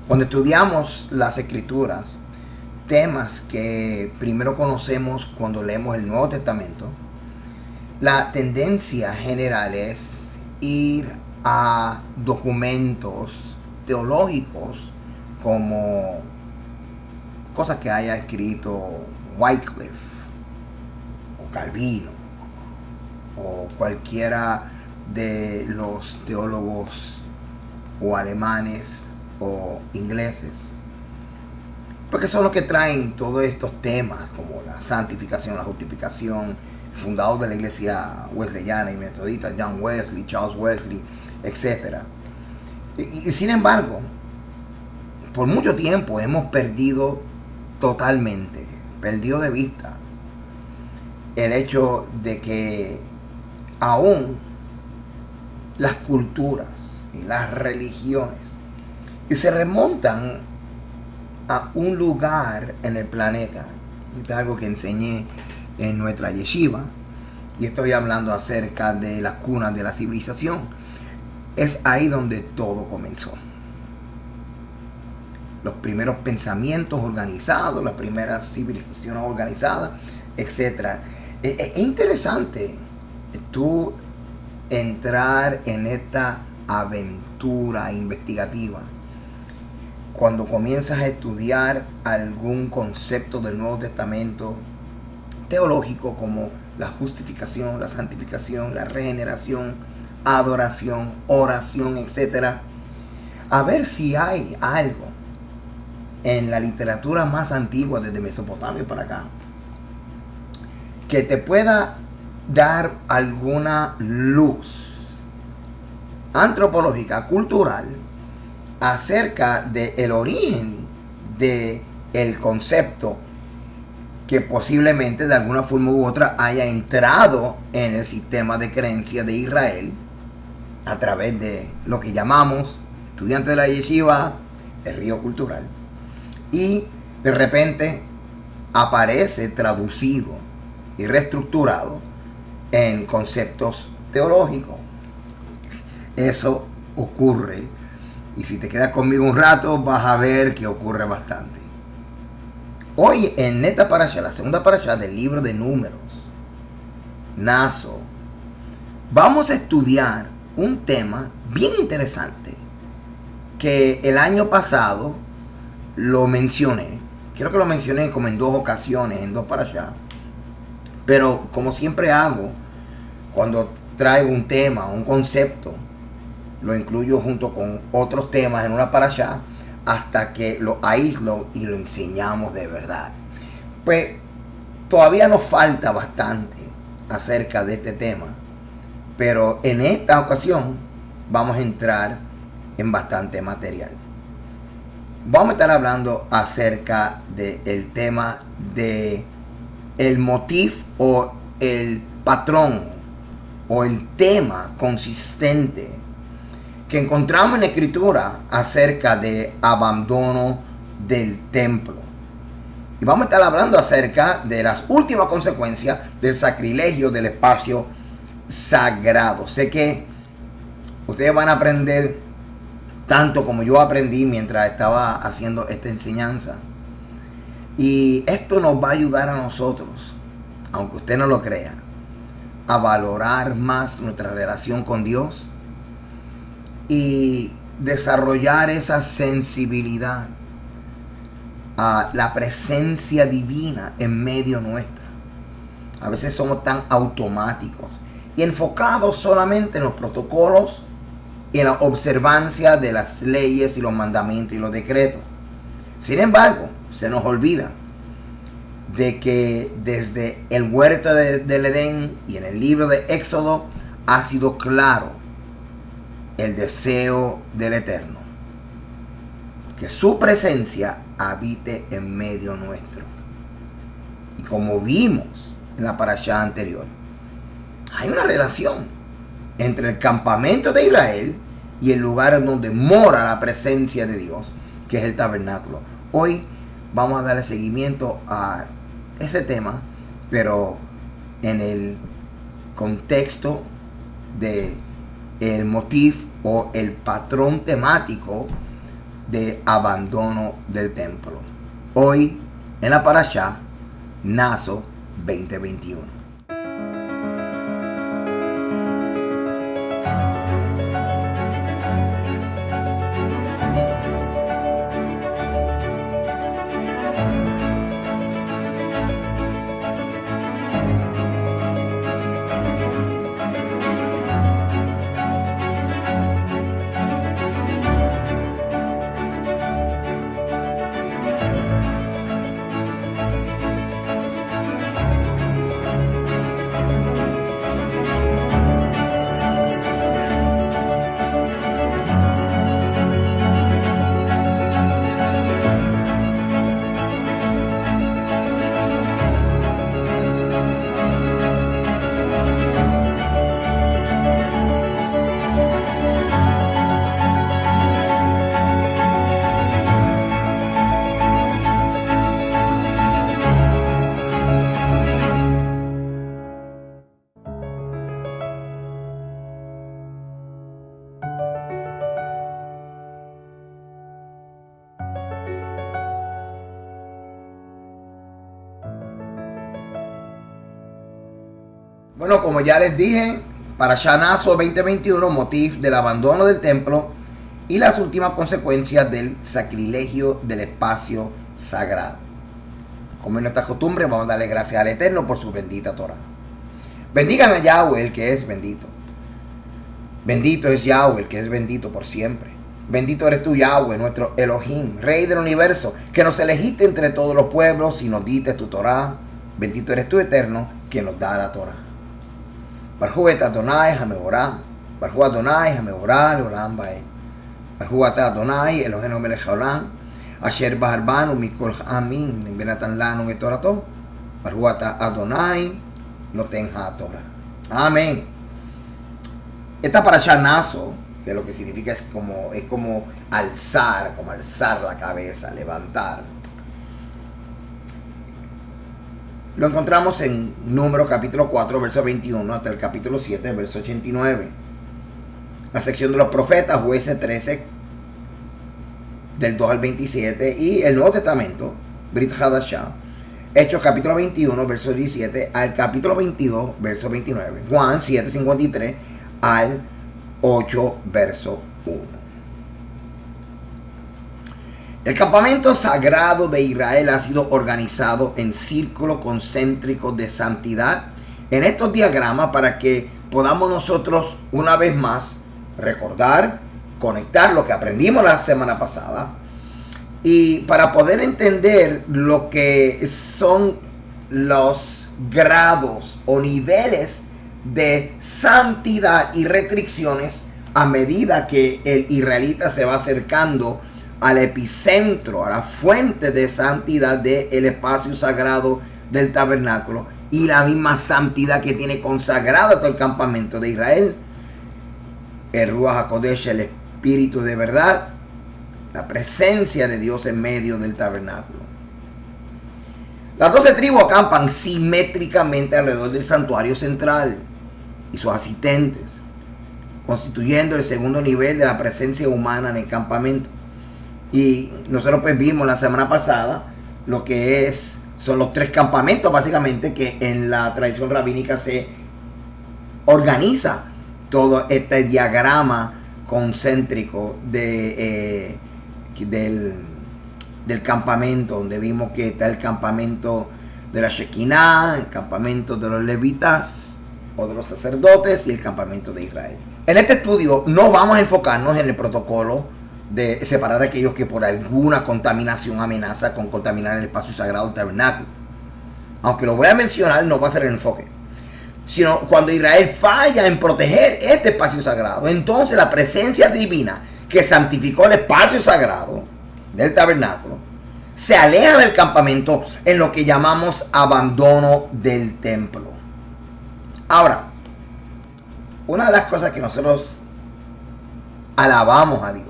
Cuando estudiamos las escrituras, temas que primero conocemos cuando leemos el Nuevo Testamento, la tendencia general es ir a documentos teológicos como cosas que haya escrito Wycliffe o Calvino o cualquiera de los teólogos o alemanes o ingleses, porque son los que traen todos estos temas como la santificación, la justificación, el fundador de la iglesia wesleyana y metodista, John Wesley, Charles Wesley, etc. Y sin embargo, por mucho tiempo hemos perdido de vista el hecho de que aún las culturas y las religiones y se remontan a un lugar en el planeta. Esto es algo que enseñé en nuestra yeshiva y estoy hablando acerca de las cunas de la civilización. Es ahí donde todo comenzó. Los primeros pensamientos organizados, las primeras civilizaciones organizadas, etc. Es interesante tú entrar en esta aventura investigativa cuando comienzas a estudiar algún concepto del Nuevo Testamento teológico como la justificación, la santificación, la regeneración, adoración, oración, etc. A ver si hay algo en la literatura más antigua desde Mesopotamia para acá que te pueda dar alguna luz antropológica, cultural, acerca del origen del concepto que posiblemente de alguna forma u otra haya entrado en el sistema de creencias de Israel a través de lo que llamamos estudiantes de la yeshiva, el río cultural, y de repente aparece traducido y reestructurado en conceptos teológicos. Eso ocurre. Y si te quedas conmigo un rato, vas a ver que ocurre bastante. Hoy en esta parasha, la segunda parasha del libro de Números, Naso, vamos a estudiar un tema bien interesante que el año pasado lo mencioné. Creo que lo mencioné como en 2 ocasiones, en 2 parashas. Pero como siempre hago, cuando traigo un tema, un concepto, lo incluyo junto con otros temas en una parashá hasta que lo aíslo y lo enseñamos de verdad. Pues todavía nos falta bastante acerca de este tema, pero en esta ocasión vamos a entrar en bastante material. Vamos a estar hablando acerca del tema de el motif o el patrón o el tema consistente que encontramos en la escritura acerca de abandono del templo. Y vamos a estar hablando acerca de las últimas consecuencias del sacrilegio del espacio sagrado. Sé que ustedes van a aprender tanto como yo aprendí mientras estaba haciendo esta enseñanza. Y esto nos va a ayudar a nosotros, aunque usted no lo crea, a valorar más nuestra relación con Dios y desarrollar esa sensibilidad a la presencia divina en medio nuestra. A veces somos tan automáticos y enfocados solamente en los protocolos y en la observancia de las leyes y los mandamientos y los decretos. Sin embargo, se nos olvida de que desde el huerto del Edén y en el libro de Éxodo ha sido claro el deseo del Eterno, que su presencia habite en medio nuestro. Y como vimos en la parashá anterior, hay una relación entre el campamento de Israel y el lugar en donde mora la presencia de Dios, que es el tabernáculo. Hoy vamos a darle seguimiento a ese tema, pero en el contexto de el motif o el patrón temático de abandono del templo. Hoy en la Parashá Naso 2021. Bueno, como ya les dije, Parashá Naso 2021, motif del abandono del templo y las últimas consecuencias del sacrilegio del espacio sagrado. Como es nuestra costumbre, vamos a darle gracias al Eterno por su bendita Torah. Bendigan a Yahweh, el que es bendito. Bendito es Yahweh, el que es bendito por siempre. Bendito eres tú, Yahweh, nuestro Elohim, Rey del universo, que nos elegiste entre todos los pueblos y nos diste tu Torah. Bendito eres tú, Eterno, que nos da la Torah. Barjú et Adonai Hameborá, Barjú Adonai Hameborá, Leolam Bae. Barjú ata Adonai, Eloheinu melech haolam, Asher bahar banu mikol ha'amim, Benatan lanu et Torato. Barjú ata Adonai, Noten HaTorah. Amén. Esta Parashá Naso, que lo que significa es como alzar la cabeza, levantar. Lo encontramos en Números capítulo 4, verso 21 hasta el capítulo 7, verso 89. La sección de los profetas, Jueces 13, del 2 al 27. Y el Nuevo Testamento, Brit Hadashah, Hechos capítulo 21, verso 17 al capítulo 22, verso 29. Juan 7, 53 al 8, verso 1. El campamento sagrado de Israel ha sido organizado en círculos concéntricos de santidad en estos diagramas para que podamos nosotros una vez más recordar, conectar lo que aprendimos la semana pasada y para poder entender lo que son los grados o niveles de santidad y restricciones a medida que el israelita se va acercando al epicentro, a la fuente de santidad del espacio sagrado del tabernáculo y la misma santidad que tiene consagrado todo el campamento de Israel. El Ruach HaKodesh, el Espíritu de verdad, la presencia de Dios en medio del tabernáculo. Las 12 tribus acampan simétricamente alrededor del santuario central y sus asistentes, constituyendo el segundo nivel de la presencia humana en el campamento. Y nosotros pues vimos la semana pasada lo que son los 3 campamentos básicamente que en la tradición rabínica se organiza todo este diagrama concéntrico del campamento, donde vimos que está el campamento de la Shekinah, el campamento de los levitas o de los sacerdotes y el campamento de Israel. En este estudio no vamos a enfocarnos en el protocolo de separar a aquellos que por alguna contaminación amenaza con contaminar el espacio sagrado del tabernáculo. Aunque lo voy a mencionar, no va a ser el enfoque. Sino cuando Israel falla en proteger este espacio sagrado, entonces la presencia divina que santificó el espacio sagrado del tabernáculo se aleja del campamento en lo que llamamos abandono del templo. Ahora, una de las cosas que nosotros alabamos a Dios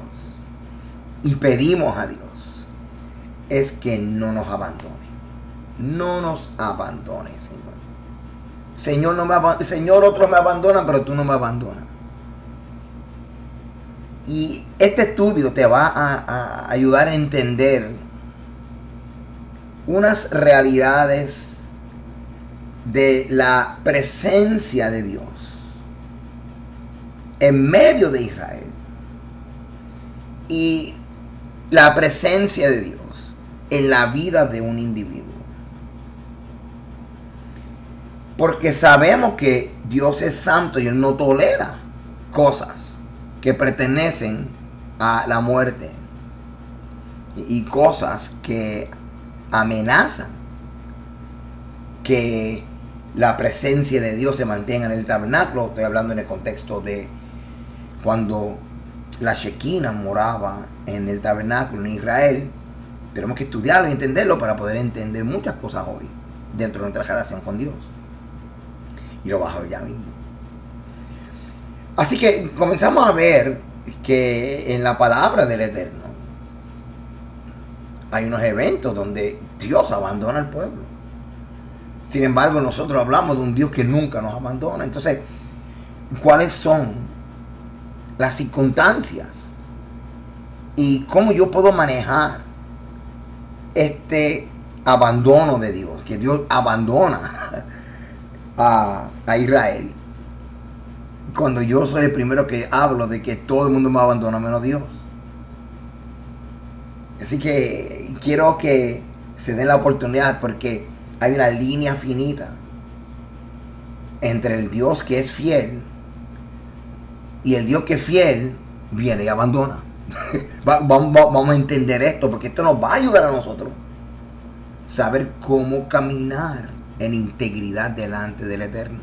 y pedimos a Dios es que no nos abandone. No nos abandone, Señor. Señor, otros me abandonan, pero tú no me abandonas. Y este estudio te va a ayudar a entender unas realidades de la presencia de Dios en medio de Israel y la presencia de Dios en la vida de un individuo. Porque sabemos que Dios es santo y Él no tolera cosas que pertenecen a la muerte y cosas que amenazan que la presencia de Dios se mantenga en el tabernáculo. Estoy hablando en el contexto de cuando la Shekinah moraba en el tabernáculo en Israel. Tenemos que estudiarlo y entenderlo para poder entender muchas cosas hoy dentro de nuestra relación con Dios. Y lo vas a ver ya mismo. Así que comenzamos a ver que en la palabra del Eterno hay unos eventos donde Dios abandona al pueblo. Sin embargo, nosotros hablamos de un Dios que nunca nos abandona. Entonces, ¿cuáles son las circunstancias? ¿Y cómo yo puedo manejar este abandono de Dios? Que Dios abandona a Israel. Cuando yo soy el primero que hablo de que todo el mundo me abandona menos Dios. Así que quiero que se den la oportunidad, porque hay una línea finita entre el Dios que es fiel y el Dios que es fiel viene y abandona. Vamos a entender esto, porque esto nos va a ayudar a nosotros saber cómo caminar en integridad delante del Eterno.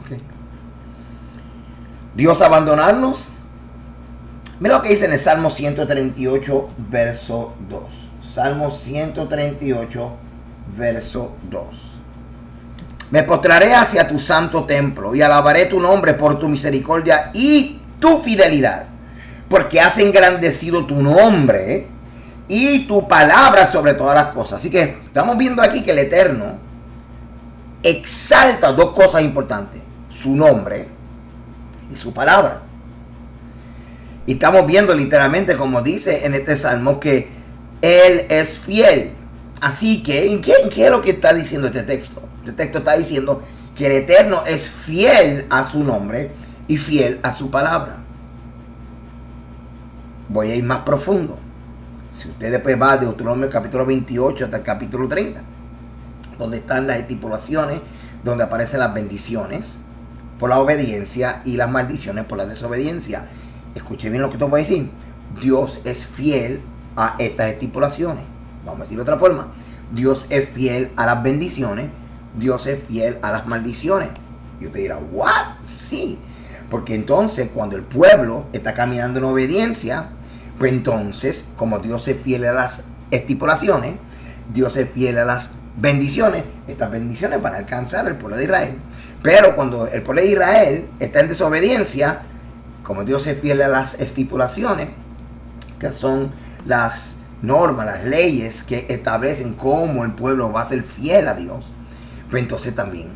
Okay. Dios abandonarnos. Mira lo que dice en el Salmo 138, verso 2. Salmo 138, verso 2. Me postraré hacia tu santo templo y alabaré tu nombre por tu misericordia y tu fidelidad, porque has engrandecido tu nombre y tu palabra sobre todas las cosas. Así que estamos viendo aquí que el Eterno exalta dos cosas importantes: su nombre y su palabra. Y estamos viendo literalmente, como dice en este salmo, que Él es fiel. Así que, ¿qué es lo que está diciendo este texto? Este texto está diciendo que el Eterno es fiel a su nombre y fiel a su palabra. Voy a ir más profundo. Si usted después va de Deuteronomio capítulo 28 hasta el capítulo 30, donde están las estipulaciones, donde aparecen las bendiciones por la obediencia y las maldiciones por la desobediencia. Escuche bien lo que te voy a decir. Dios es fiel a estas estipulaciones. Vamos a decirlo de otra forma. Dios es fiel a las bendiciones. Dios es fiel a las maldiciones. Y usted dirá, ¿what? Sí. Porque entonces cuando el pueblo está caminando en obediencia, pues entonces, como Dios es fiel a las estipulaciones, Dios es fiel a las bendiciones, estas bendiciones van a alcanzar al pueblo de Israel. Pero cuando el pueblo de Israel está en desobediencia, como Dios es fiel a las estipulaciones, que son las normas, las leyes que establecen cómo el pueblo va a ser fiel a Dios, pues entonces también,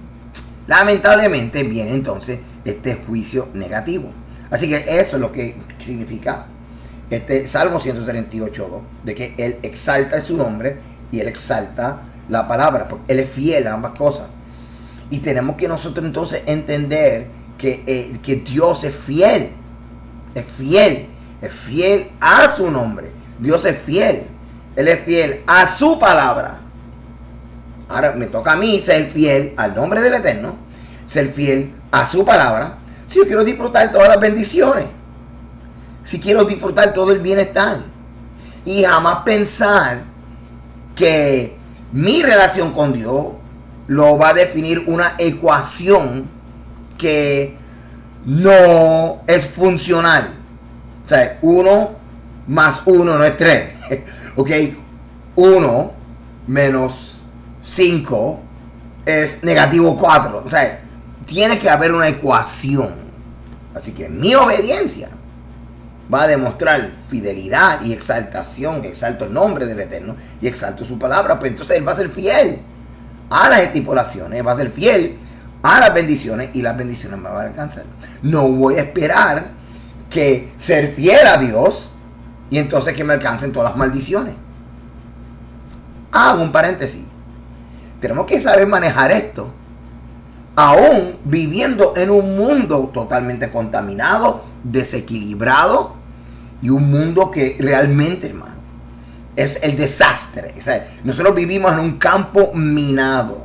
lamentablemente, viene entonces este juicio negativo. Así que eso es lo que significa este Salmo 138, de que Él exalta su nombre y Él exalta la palabra, porque Él es fiel a ambas cosas. Y tenemos que nosotros entonces entender que Dios es fiel. Es fiel a su nombre. Dios es fiel. Él es fiel a su palabra. Ahora me toca a mí ser fiel al nombre del Eterno, ser fiel a su palabra. Si yo quiero disfrutar todas las bendiciones, si quiero disfrutar todo el bienestar, y jamás pensar que mi relación con Dios lo va a definir una ecuación que no es funcional. O sea, 1 más 1 no es 3. Ok, 1 menos 5 es negativo 4. O sea, tiene que haber una ecuación. Así que mi obediencia va a demostrar fidelidad y exaltación. Exalto el nombre del Eterno y exalto su palabra. Pues entonces Él va a ser fiel a las estipulaciones, va a ser fiel a las bendiciones, y las bendiciones me van a alcanzar. No voy a esperar que ser fiel a Dios y entonces que me alcancen todas las maldiciones. Hago un paréntesis. Tenemos que saber manejar esto, aún viviendo en un mundo totalmente contaminado, desequilibrado, y un mundo que realmente, hermano, es el desastre. O sea, nosotros vivimos en un campo minado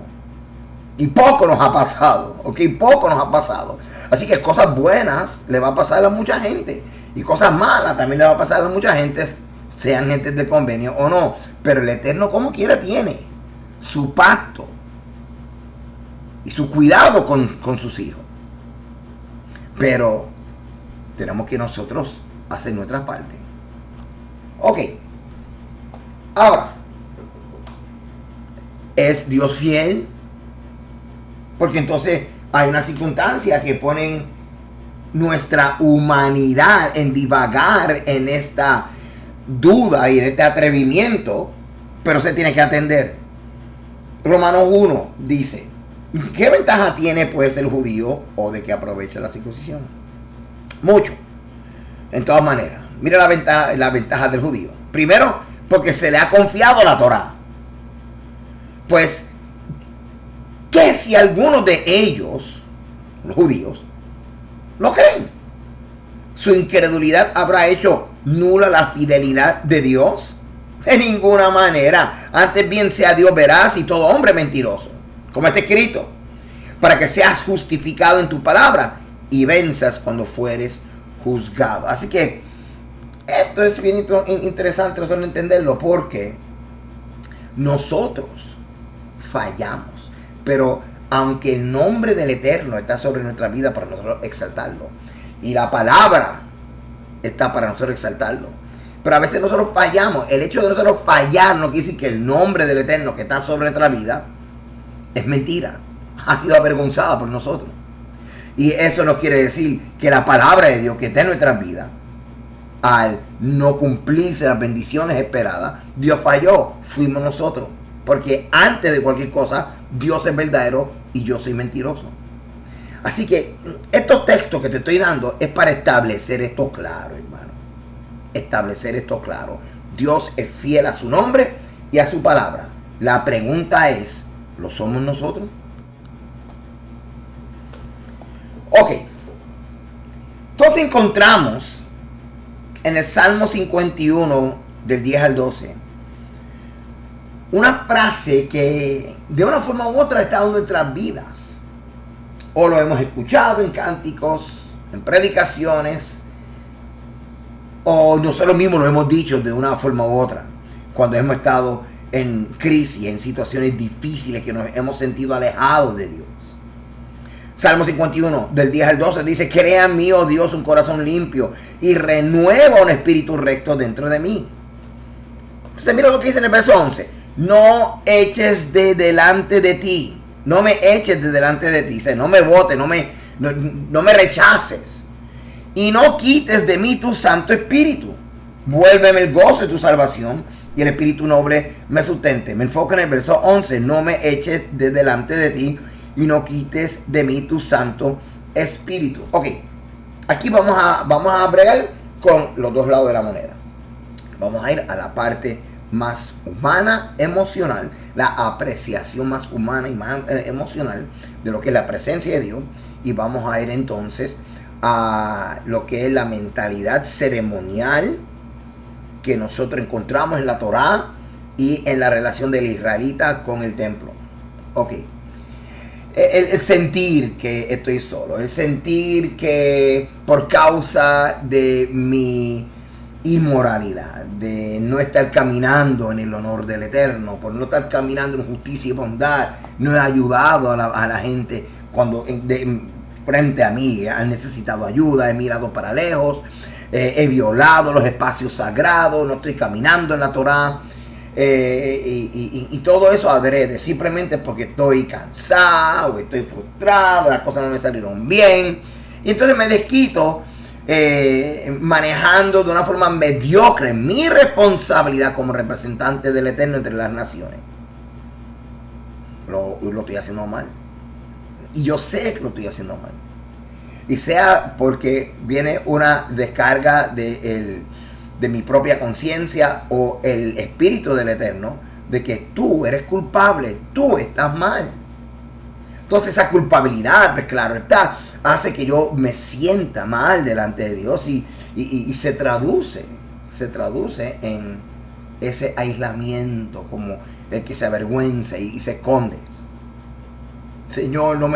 y poco nos ha pasado, ¿ok? Poco nos ha pasado. Así que cosas buenas le va a pasar a mucha gente y cosas malas también le va a pasar a mucha gente, sean gentes de convenio o no. Pero el Eterno, como quiera, tiene su pacto y su cuidado con sus hijos. Pero tenemos que nosotros hacer nuestra parte. Ok. Ahora, ¿es Dios fiel? Porque entonces hay una circunstancia que ponen nuestra humanidad en divagar en esta duda y en este atrevimiento, pero se tiene que atender. Romanos 1 dice, ¿qué ventaja tiene pues el judío o de que aproveche la circuncisión? Mucho. En todas maneras. Mira la ventaja del judío. Primero, porque se le ha confiado la Torá. Pues, ¿qué si algunos de ellos, los judíos, no creen? ¿Su incredulidad habrá hecho nula la fidelidad de Dios? De ninguna manera. Antes bien sea Dios veraz y todo hombre mentiroso. Como está escrito. Para que seas justificado en tu palabra y venzas cuando fueres juzgado. Así que esto es bien interesante nosotros entenderlo, porque nosotros fallamos. Pero aunque el nombre del Eterno está sobre nuestra vida para nosotros exaltarlo, y la palabra está para nosotros exaltarlo, pero a veces nosotros fallamos. El hecho de nosotros fallar no quiere decir que el nombre del Eterno que está sobre nuestra vida es mentira. Ha sido avergonzada por nosotros. Y eso no quiere decir que la palabra de Dios que está en nuestras vidas, al no cumplirse las bendiciones esperadas, Dios falló. Fuimos nosotros. Porque antes de cualquier cosa, Dios es verdadero y yo soy mentiroso. Así que estos textos que te estoy dando es para establecer esto claro, hermano. Establecer esto claro. Dios es fiel a su nombre y a su palabra. La pregunta es, ¿lo somos nosotros? Ok. Entonces encontramos en el Salmo 51 del 10 al 12 una frase que de una forma u otra está en nuestras vidas. O lo hemos escuchado en cánticos, en predicaciones, o nosotros mismos lo hemos dicho de una forma u otra cuando hemos estado en crisis, en situaciones difíciles que nos hemos sentido alejados de Dios. Salmo 51 del 10 al 12 dice, crea en mí, oh Dios, un corazón limpio y renueva un espíritu recto dentro de mí. Entonces mira lo que dice en el verso 11. No eches de delante de ti. No me eches de delante de ti. O sea, no me botes, no me rechaces. Y no quites de mí tu Santo Espíritu. Vuélveme el gozo de tu salvación y el espíritu noble me sustente. Me enfoco en el verso 11. No me eches de delante de ti y no quites de mí tu Santo Espíritu. Ok. Aquí vamos a bregar con los dos lados de la moneda. Vamos a ir a la parte más humana, emocional, la apreciación más humana y más emocional de lo que es la presencia de Dios, y vamos a ir entonces a lo que es la mentalidad ceremonial que nosotros encontramos en la Torá y en la relación del israelita con el templo. Ok. El sentir que estoy solo, el sentir que por causa de mi inmoralidad, de no estar caminando en el honor del Eterno, por no estar caminando en justicia y bondad, no he ayudado a la gente cuando frente a mí han necesitado ayuda, he mirado para lejos, he violado los espacios sagrados, no estoy caminando en la Torá, y todo eso adrede, simplemente porque estoy cansado, estoy frustrado, las cosas no me salieron bien, y entonces me desquito manejando de una forma mediocre mi responsabilidad como representante del Eterno entre las naciones. Lo estoy haciendo mal. Y yo sé que lo estoy haciendo mal. y sea porque viene una descarga de mi propia conciencia o el Espíritu del Eterno, de que tú eres culpable, tú estás mal. Entonces esa culpabilidad, pues claro está, hace que yo me sienta mal delante de Dios y se traduce en ese aislamiento, como el que se avergüenza y se esconde. Señor, no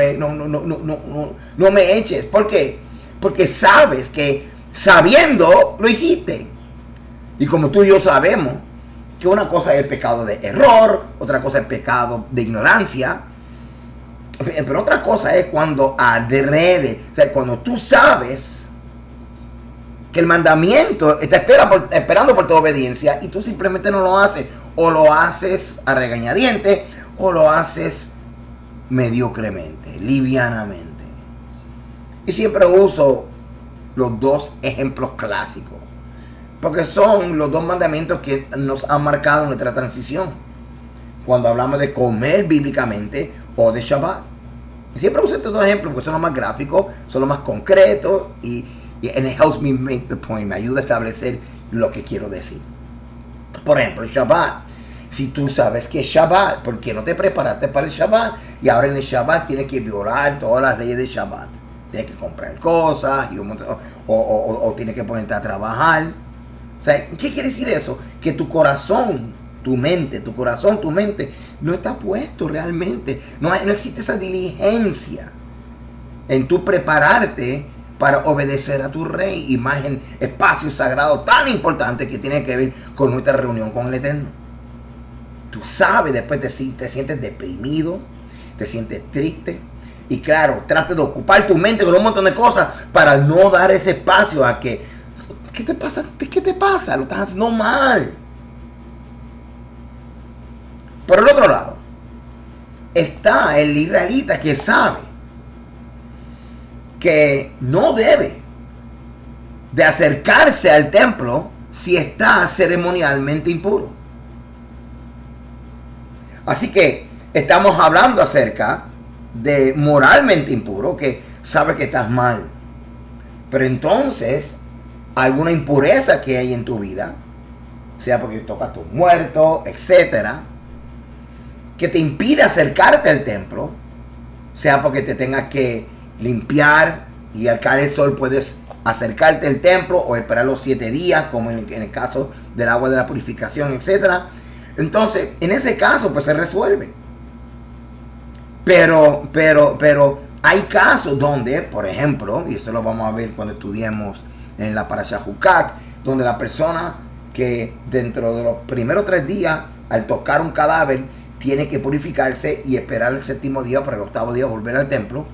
me eches. ¿Por qué? Porque sabes que sabiendo lo hiciste. Y como tú y yo sabemos que una cosa es el pecado de error, otra cosa es el pecado de ignorancia, pero otra cosa es cuando adrede, o sea, cuando tú sabes que el mandamiento está esperando por tu obediencia y tú simplemente no lo haces, o lo haces a regañadientes, o lo haces mediocremente, livianamente. Y siempre uso los dos ejemplos clásicos, porque son los dos mandamientos que nos han marcado nuestra transición cuando hablamos de comer bíblicamente o de Shabbat. Siempre uso estos dos ejemplos porque son los más gráficos, son los más concretos y and it helps me make the point, me ayuda a establecer lo que quiero decir. Por ejemplo, el Shabbat. Si tú sabes que es Shabbat, ¿por qué no te preparaste para el Shabbat? Y ahora en el Shabbat tienes que violar todas las leyes de Shabbat. Tienes que comprar cosas y o tienes que ponerte a trabajar. O sea, ¿qué quiere decir eso? Que tu corazón, tu mente no está puesto realmente. No existe esa diligencia en tu prepararte para obedecer a tu rey, imagen, espacio sagrado tan importante que tiene que ver con nuestra reunión con el Eterno. Tú sabes, después te sientes deprimido, te sientes triste. Y claro, trata de ocupar tu mente con un montón de cosas para no dar ese espacio a que, ¿qué te pasa? ¿Qué te pasa? Lo estás haciendo mal. Por el otro lado, está el israelita que sabe que no debe de acercarse al templo si está ceremonialmente impuro. Así que estamos hablando acerca de moralmente impuro, que sabe que estás mal. Pero entonces, alguna impureza que hay en tu vida, sea porque tocas tu muerto, etcétera, que te impide acercarte al templo, sea porque te tengas que limpiar y al caer el sol puedes acercarte al templo o esperar los 7 días, como en el caso del agua de la purificación, etcétera. Entonces, en ese caso, pues se resuelve. Pero hay casos donde, por ejemplo, y eso lo vamos a ver cuando estudiemos en la Parashá Jucat, donde la persona que dentro de los primeros 3 días, al tocar un cadáver, tiene que purificarse y esperar el 7º día para el 8º día volver al templo,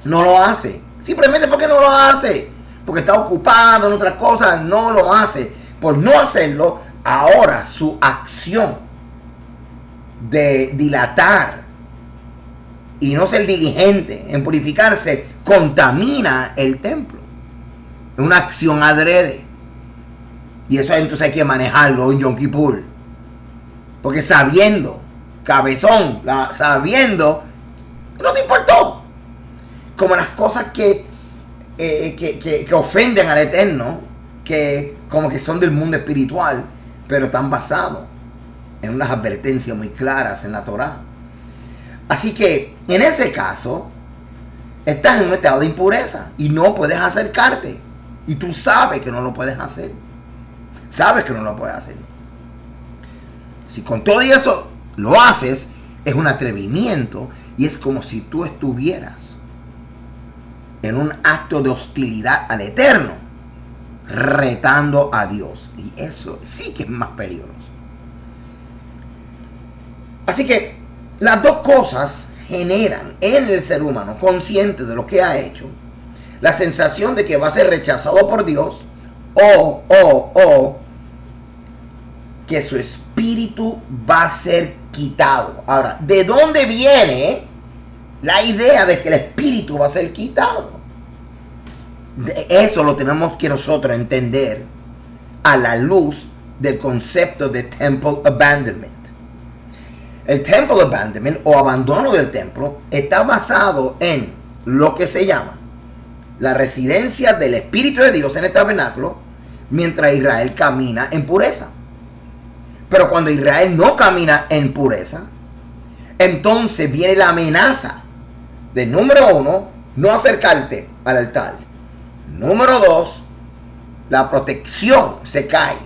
no lo hace. Simplemente porque no lo hace. Porque está ocupado en otras cosas, no lo hace. Por no hacerlo, ahora su acción de dilatar y no ser diligente en purificarse contamina el templo. Es una acción adrede. Y eso entonces hay que manejarlo en Yom Kippur. Porque sabiendo, cabezón, sabiendo, no te importó. Como las cosas que ofenden al Eterno, que como que son del mundo espiritual, pero están basados en unas advertencias muy claras en la Torá. Así que en ese caso estás en un estado de impureza y no puedes acercarte. Y tú sabes que no lo puedes hacer. Sabes que no lo puedes hacer. Si con todo eso lo haces, es un atrevimiento y es como si tú estuvieras en un acto de hostilidad al Eterno, retando a Dios. Y eso sí que es más peligroso. Así que las dos cosas generan en el ser humano, consciente de lo que ha hecho, la sensación de que va a ser rechazado por Dios o que su espíritu va a ser quitado. Ahora, ¿de dónde viene la idea de que el espíritu va a ser quitado? Eso lo tenemos que nosotros entender a la luz del concepto de temple abandonment. El temple abandonment o abandono del templo está basado en lo que se llama la residencia del Espíritu de Dios en el tabernáculo, mientras Israel camina en pureza. Pero cuando Israel no camina en pureza, entonces viene la amenaza de, número 1, no acercarte al altar. Número 2, la protección se cae.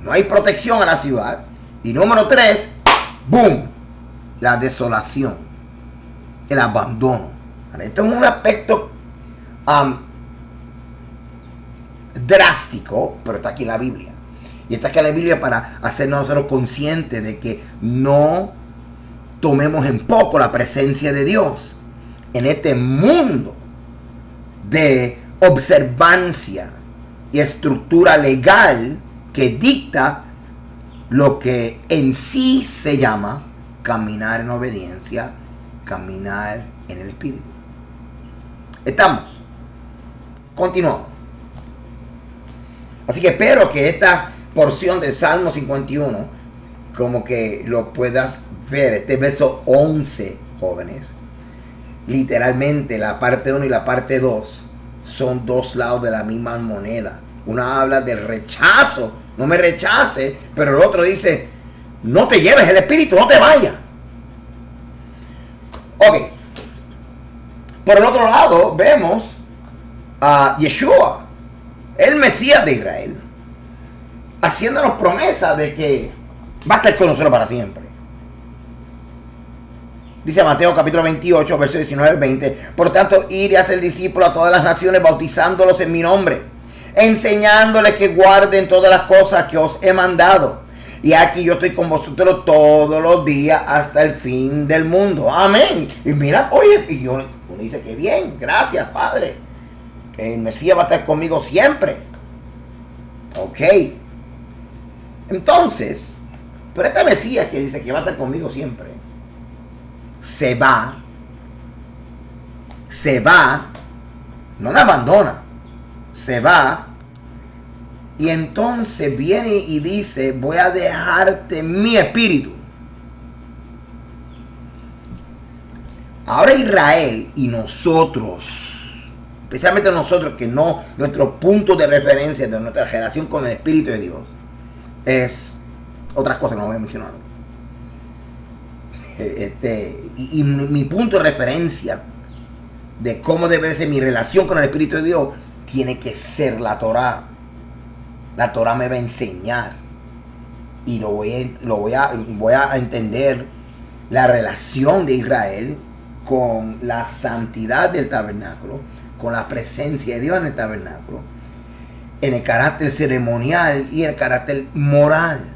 No hay protección a la ciudad. Y número 3, ¡boom!, la desolación, el abandono. Esto es un aspecto drástico, pero está aquí en la Biblia. Y está aquí en la Biblia para hacernos nosotros conscientes de que no tomemos en poco la presencia de Dios en este mundo de observancia y estructura legal que dicta lo que en sí se llama caminar en obediencia, caminar en el Espíritu. Estamos. Continuamos. Así que espero que esta porción del Salmo 51, como que lo puedas ver, este verso 11, jóvenes. Literalmente la parte 1 y la parte 2 son dos lados de la misma moneda. Una habla del rechazo, no me rechace, pero el otro dice, no te lleves el Espíritu, no te vayas. Ok. Por el otro lado vemos a Yeshua, el Mesías de Israel, haciéndonos promesa de que va a estar con nosotros para siempre. Dice Mateo capítulo 28, versos 19 al 20. Por tanto, ir y hacer discípulos a todas las naciones, bautizándolos en mi nombre, enseñándoles que guarden todas las cosas que os he mandado. Y aquí yo estoy con vosotros todos los días hasta el fin del mundo. Amén. Y mira, oye, y uno dice que bien, gracias, Padre. Que el Mesías va a estar conmigo siempre. Ok. Entonces, pero este Mesías que dice que va a estar conmigo siempre, se va, no me abandona, se va, y entonces viene y dice, voy a dejarte mi espíritu. Ahora Israel y nosotros, especialmente nosotros que no, nuestro punto de referencia de nuestra relación con el Espíritu de Dios es otras cosas que no voy a mencionar. Y mi punto de referencia de cómo debe ser mi relación con el Espíritu de Dios tiene que ser la Torah. La Torah me va a enseñar y voy a entender la relación de Israel con la santidad del tabernáculo, con la presencia de Dios en el tabernáculo, en el carácter ceremonial y el carácter moral.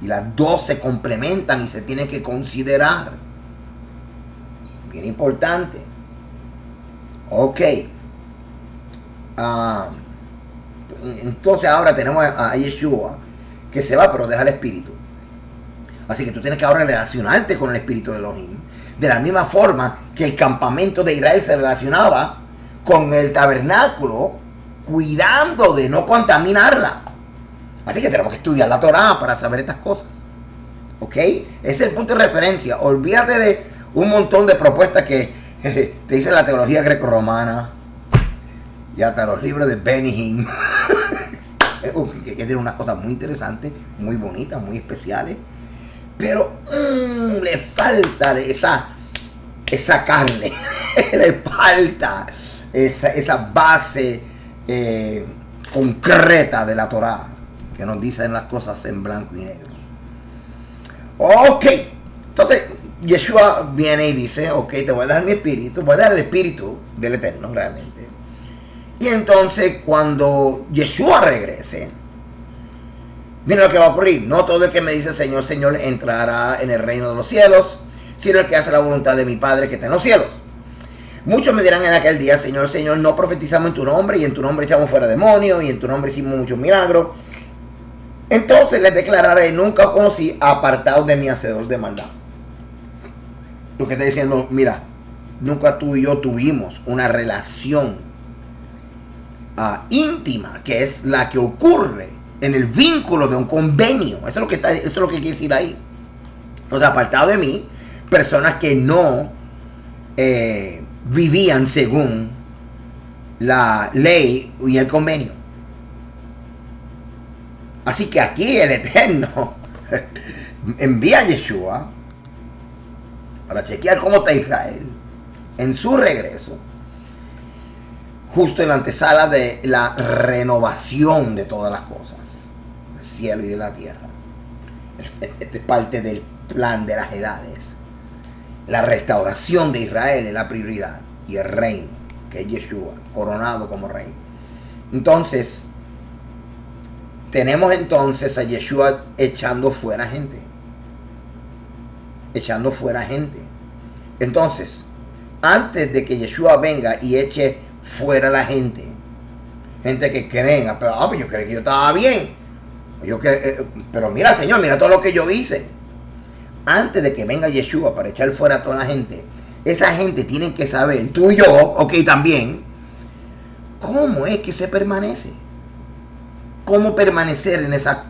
Y las dos se complementan y se tienen que considerar. Bien importante. Ok. Entonces ahora tenemos a Yeshua que se va, pero deja el Espíritu. Así que tú tienes que ahora relacionarte con el Espíritu de Elohim. De la misma forma que el campamento de Israel se relacionaba con el tabernáculo, cuidando de no contaminarla. Así que tenemos que estudiar la Torah para saber estas cosas. ¿Ok? Ese es el punto de referencia. Olvídate de un montón de propuestas que te dice la teología greco-romana. Y hasta los libros de Benny Hinn. que tienen unas cosas muy interesantes, muy bonitas, muy especiales. Pero le falta de esa carne. Le falta esa base concreta de la Torah, que nos dicen las cosas en blanco y negro. Ok, entonces Yeshua viene y dice, ok, te voy a dar mi espíritu, voy a dar el espíritu del Eterno realmente. Y entonces cuando Yeshua regrese, mira lo que va a ocurrir. No todo el que me dice Señor, Señor entrará en el reino de los cielos, sino el que hace la voluntad de mi Padre que está en los cielos. Muchos me dirán en aquel día, Señor, Señor, no profetizamos en tu nombre, y en tu nombre echamos fuera demonios, y en tu nombre hicimos muchos milagros. Entonces les declararé, nunca os conocí, apartados de mi, hacedor de maldad. Lo que está diciendo, mira, nunca tú y yo tuvimos una relación íntima, que es la que ocurre en el vínculo de un convenio. Eso es lo que quiere decir ahí. O sea, apartado de mí, personas que no vivían según la ley y el convenio. Así que aquí el Eterno envía a Yeshua para chequear cómo está Israel en su regreso, justo en la antesala de la renovación de todas las cosas, del cielo y de la tierra. Este es parte del plan de las edades. La restauración de Israel es la prioridad, y el reino, que es Yeshua, coronado como rey. Entonces, tenemos entonces a Yeshua echando fuera gente. Echando fuera gente. Entonces, antes de que Yeshua venga y eche fuera la gente que creen, pero yo creí que yo estaba bien. Pero mira, Señor, mira todo lo que yo hice. Antes de que venga Yeshua para echar fuera a toda la gente, esa gente tiene que saber, tú y yo, ok, también, cómo es que se permanece. Cómo permanecer en esa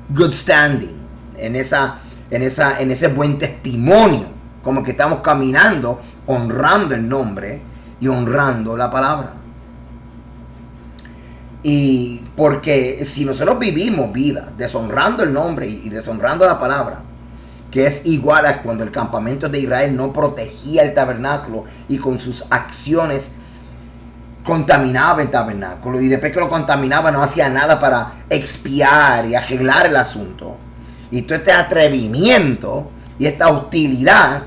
good standing, en ese buen testimonio, como que estamos caminando, honrando el nombre y honrando la palabra. Y porque si nosotros vivimos vida deshonrando el nombre y deshonrando la palabra, que es igual a cuando el campamento de Israel no protegía el tabernáculo y con sus acciones contaminaba el tabernáculo, y después que lo contaminaba no hacía nada para expiar y arreglar el asunto, y todo este atrevimiento y esta hostilidad,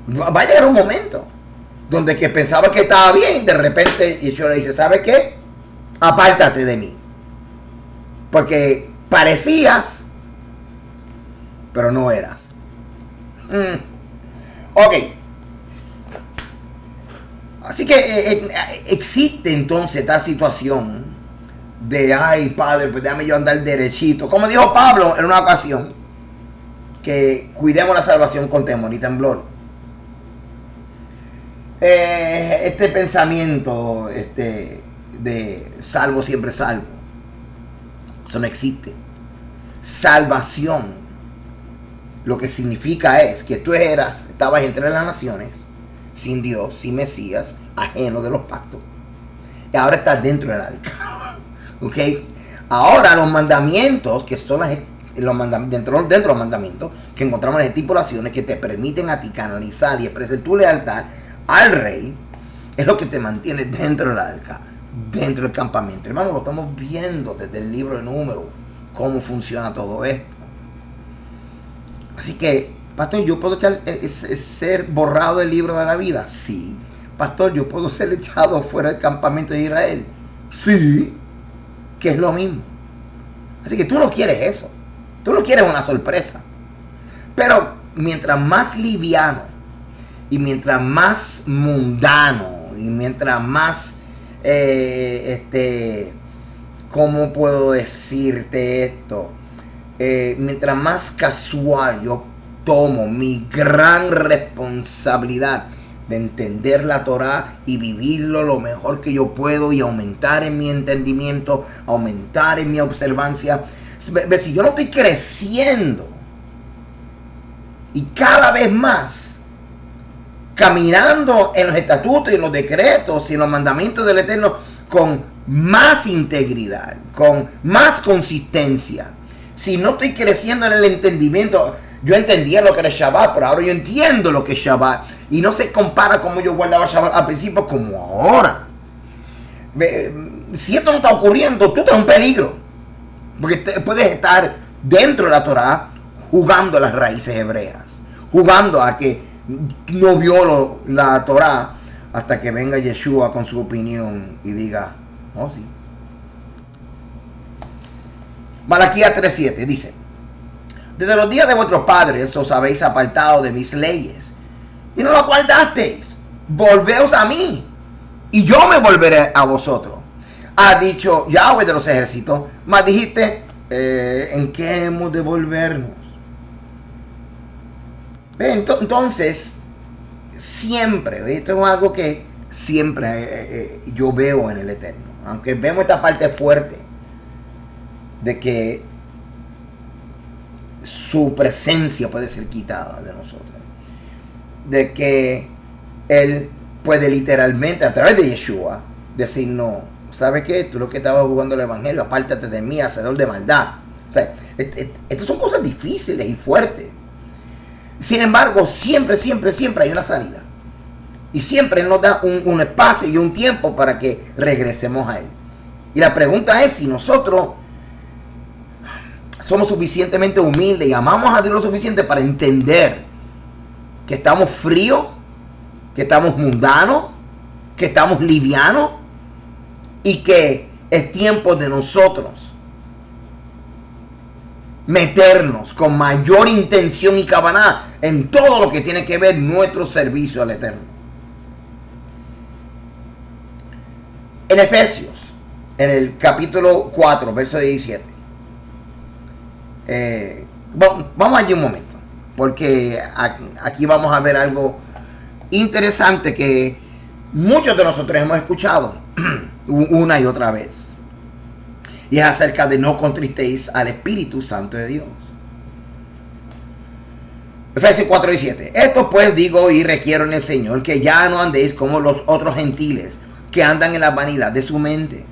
va a llegar un momento donde que pensaba que estaba bien, de repente Yeshua le dice, ¿sabe qué? Apártate de mí, porque parecías, pero no eras. Ok. Así que existe entonces esta situación de, ay, Padre, pues déjame yo andar derechito. Como dijo Pablo en una ocasión, que cuidemos la salvación con temor y temblor. Este pensamiento de salvo siempre salvo, eso no existe. Salvación, lo que significa es que tú estabas entre las naciones, sin Dios, sin Mesías, ajeno de los pactos, y ahora estás dentro del arca. ¿Ok? Ahora los mandamientos, que son dentro de los mandamientos, que encontramos en las estipulaciones que te permiten a ti canalizar y expresar tu lealtad al rey, es lo que te mantiene dentro del arca, dentro del campamento. Hermano, lo estamos viendo desde el libro de Números, cómo funciona todo esto. Así que, pastor, ¿yo puedo ser borrado del libro de la vida? Sí. Pastor, ¿yo puedo ser echado fuera del campamento de Israel? Sí. Que es lo mismo. Así que tú no quieres eso. Tú no quieres una sorpresa. Pero mientras más liviano y mientras más mundano y mientras más ¿cómo puedo decirte esto? Mientras más casual yo tomo mi gran responsabilidad de entender la Torah y vivirlo lo mejor que yo puedo y aumentar en mi entendimiento, aumentar en mi observancia. Si yo no estoy creciendo y cada vez más caminando en los estatutos y en los decretos y en los mandamientos del Eterno con más integridad, con más consistencia, si no estoy creciendo en el entendimiento, yo entendía lo que era Shabbat, pero ahora yo entiendo lo que es Shabbat. Y no se compara como yo guardaba Shabbat al principio como ahora. Si esto no está ocurriendo, tú estás en peligro. Porque puedes estar dentro de la Torah jugando las raíces hebreas. Jugando a que no violo la Torah hasta que venga Yeshua con su opinión y diga, oh sí. Malaquías 3:7 dice, desde los días de vuestros padres os habéis apartado de mis leyes y no las guardasteis. Volveos a mí y yo me volveré a vosotros. Ha dicho Yahweh de los ejércitos. Mas dijiste, ¿en qué hemos de volvernos? Entonces, siempre, esto es algo que siempre yo veo en el Eterno. Aunque vemos esta parte fuerte de que su presencia puede ser quitada de nosotros, de que Él puede literalmente a través de Yeshua decir no. ¿Sabes qué? Tú lo que estabas jugando el evangelio, apártate de mí, hacedor de maldad. O sea, estas son cosas difíciles y fuertes. Sin embargo, siempre hay una salida. Y siempre Él nos da un espacio y un tiempo para que regresemos a Él. Y la pregunta es si nosotros somos suficientemente humildes y amamos a Dios lo suficiente para entender que estamos fríos, que estamos mundanos, que estamos livianos y que es tiempo de nosotros meternos con mayor intención y cabaná en todo lo que tiene que ver nuestro servicio al Eterno. En Efesios, en el capítulo 4, verso 17. Vamos allí un momento, porque aquí vamos a ver algo interesante que muchos de nosotros hemos escuchado una y otra vez. Y es acerca de no contristéis al Espíritu Santo de Dios. Efesios 4:17. Esto pues digo y requiero en el Señor, que ya no andéis como los otros gentiles, que andan en la vanidad de su mente,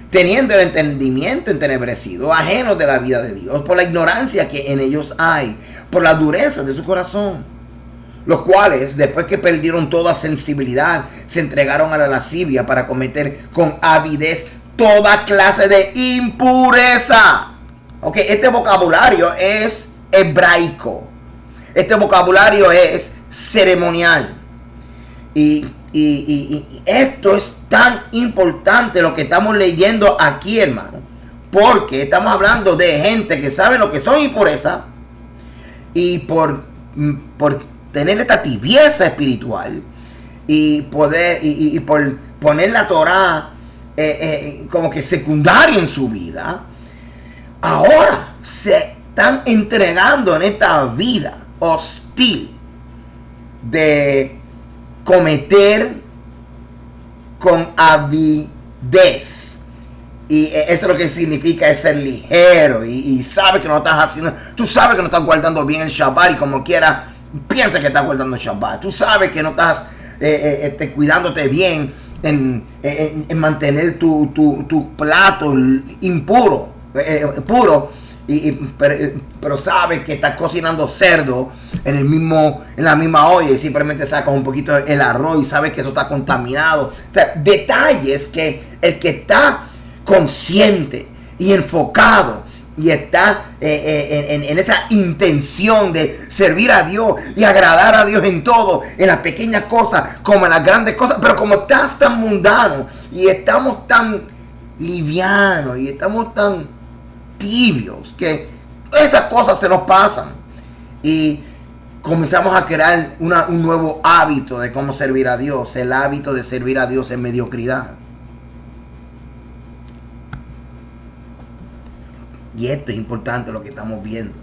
teniendo el entendimiento entenebrecido, ajenos de la vida de Dios, por la ignorancia que en ellos hay, por la dureza de su corazón, los cuales, después que perdieron toda sensibilidad, se entregaron a la lascivia para cometer con avidez toda clase de impureza. Ok, este vocabulario es hebraico. Este vocabulario es ceremonial. Y esto es tan importante lo que estamos leyendo aquí, hermano. Porque estamos hablando de gente que sabe lo que son impurezas. Y por tener esta tibieza espiritual. Y poder y por poner la Torah como que secundario en su vida, ahora se están entregando en esta vida hostil de cometer con avidez. Y eso lo que significa es ser ligero y sabe que no estás haciendo, tú sabes que no estás guardando bien el Shabbat y como quiera piensa que estás guardando el Shabbat. Tú sabes que no estás cuidándote bien en mantener tu plato impuro, puro, pero sabes que estás cocinando cerdo en la misma olla y simplemente sacas un poquito el arroz y sabes que eso está contaminado. O sea, detalles que el que está consciente y enfocado y está en esa intención de servir a Dios y agradar a Dios en todo, en las pequeñas cosas como en las grandes cosas, pero como estás tan mundano y estamos tan livianos y estamos tan tibios que esas cosas se nos pasan y comenzamos a crear un nuevo hábito de cómo servir a Dios, el hábito de servir a Dios en mediocridad. Y esto es importante lo que estamos viendo.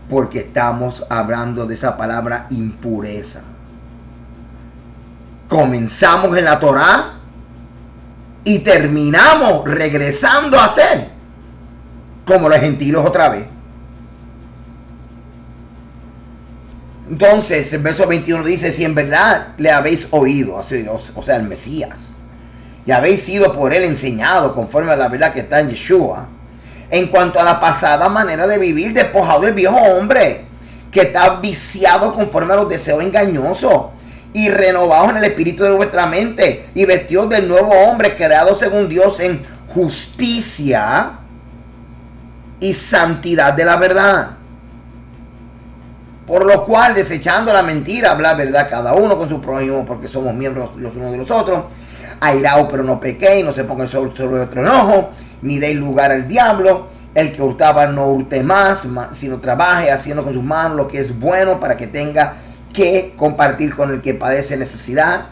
Porque estamos hablando de esa palabra impureza. Comenzamos en la Torá y terminamos regresando a ser como los gentiles otra vez. Entonces el verso 21 dice: si en verdad le habéis oído, o sea, el Mesías, y habéis sido por él enseñado conforme a la verdad que está en Yeshua, en cuanto a la pasada manera de vivir, despojado del viejo hombre, que está viciado conforme a los deseos engañosos, y renovados en el espíritu de vuestra mente, y vestidos del nuevo hombre, creado según Dios en justicia y santidad de la verdad. Por lo cual, desechando la mentira, habla verdad cada uno con su prójimo, porque somos miembros los unos de los otros. Airaos, pero no pequéis, no se pongan sobre vuestro enojo, ni deis lugar al diablo. El que hurtaba no hurte más, sino trabaje haciendo con sus manos lo que es bueno, para que tenga que compartir con el que padece necesidad.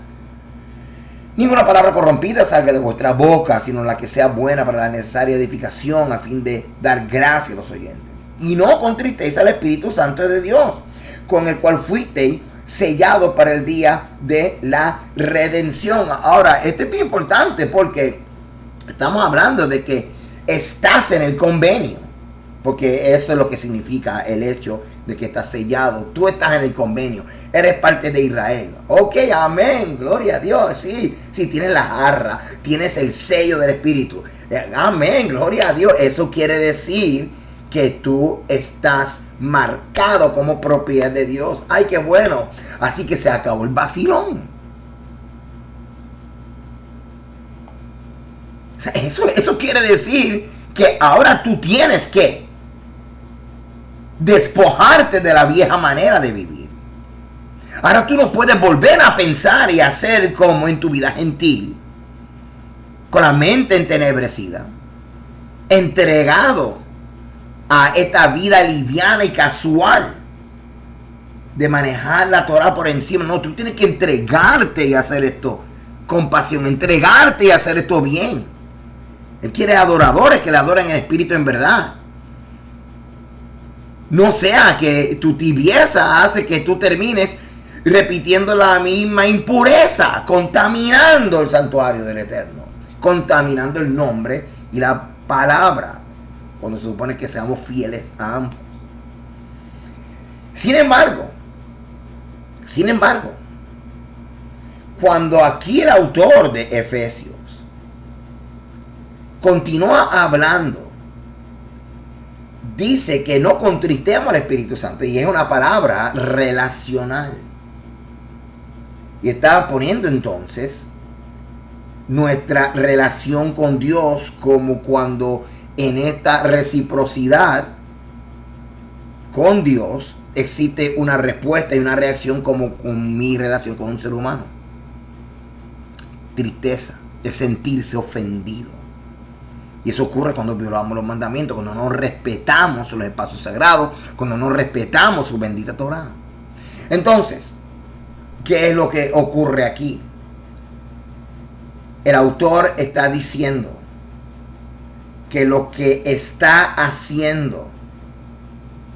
Ninguna palabra corrompida salga de vuestra boca, sino la que sea buena para la necesaria edificación, a fin de dar gracia a los oyentes. Y no contristéis al Espíritu Santo de Dios, con el cual fuisteis sellado para el día de la redención. Ahora, esto es bien importante porque estamos hablando de que estás en el convenio. Porque eso es lo que significa el hecho de que estás sellado. Tú estás en el convenio. Eres parte de Israel. Ok, amén. Gloria a Dios. Sí, sí, tienes la jarra. Tienes el sello del Espíritu. Amén. Gloria a Dios. Eso quiere decir que tú estás marcado como propiedad de Dios. Ay, qué bueno. Así que se acabó el vacilón. O sea, eso quiere decir que ahora tú tienes que despojarte de la vieja manera de vivir. Ahora tú no puedes volver a pensar y hacer como en tu vida gentil, con la mente entenebrecida, entregado a esta vida liviana y casual de manejar la Torah por encima. No, tú tienes que entregarte y hacer esto con pasión, entregarte y hacer esto bien. Él quiere adoradores que le adoren en espíritu en verdad. No sea que tu tibieza hace que tú termines repitiendo la misma impureza, contaminando el santuario del Eterno, contaminando el nombre y la palabra, cuando se supone que seamos fieles a ambos. Sin embargo, cuando aquí el autor de Efesios continúa hablando, dice que no contristemos al Espíritu Santo, y es una palabra relacional. Y está poniendo entonces nuestra relación con Dios como cuando en esta reciprocidad con Dios existe una respuesta y una reacción como con mi relación con un ser humano. Tristeza, es sentirse ofendido. Y eso ocurre cuando violamos los mandamientos, cuando no respetamos los espacios sagrados, cuando no respetamos su bendita Torah. Entonces, ¿qué es lo que ocurre aquí? El autor está diciendo que lo que está haciendo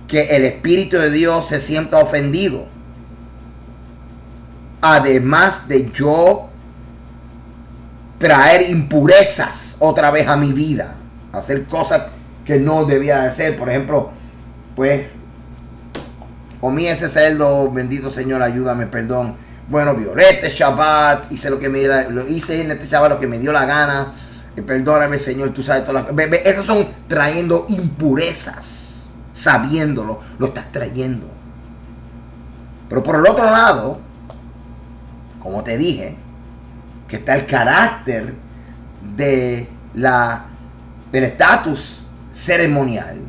que el Espíritu de Dios se sienta ofendido, además de yo traer impurezas otra vez a mi vida, hacer cosas que no debía de hacer. Por ejemplo, pues comí ese cerdo, bendito Señor, ayúdame, perdón. Bueno, violé este Shabbat, hice hice en este Shabbat lo que me dio la gana. Perdóname, Señor, tú sabes todas las cosas. Esos son trayendo impurezas, sabiéndolo, lo estás trayendo. Pero por el otro lado, como te dije, que está el carácter del estatus ceremonial,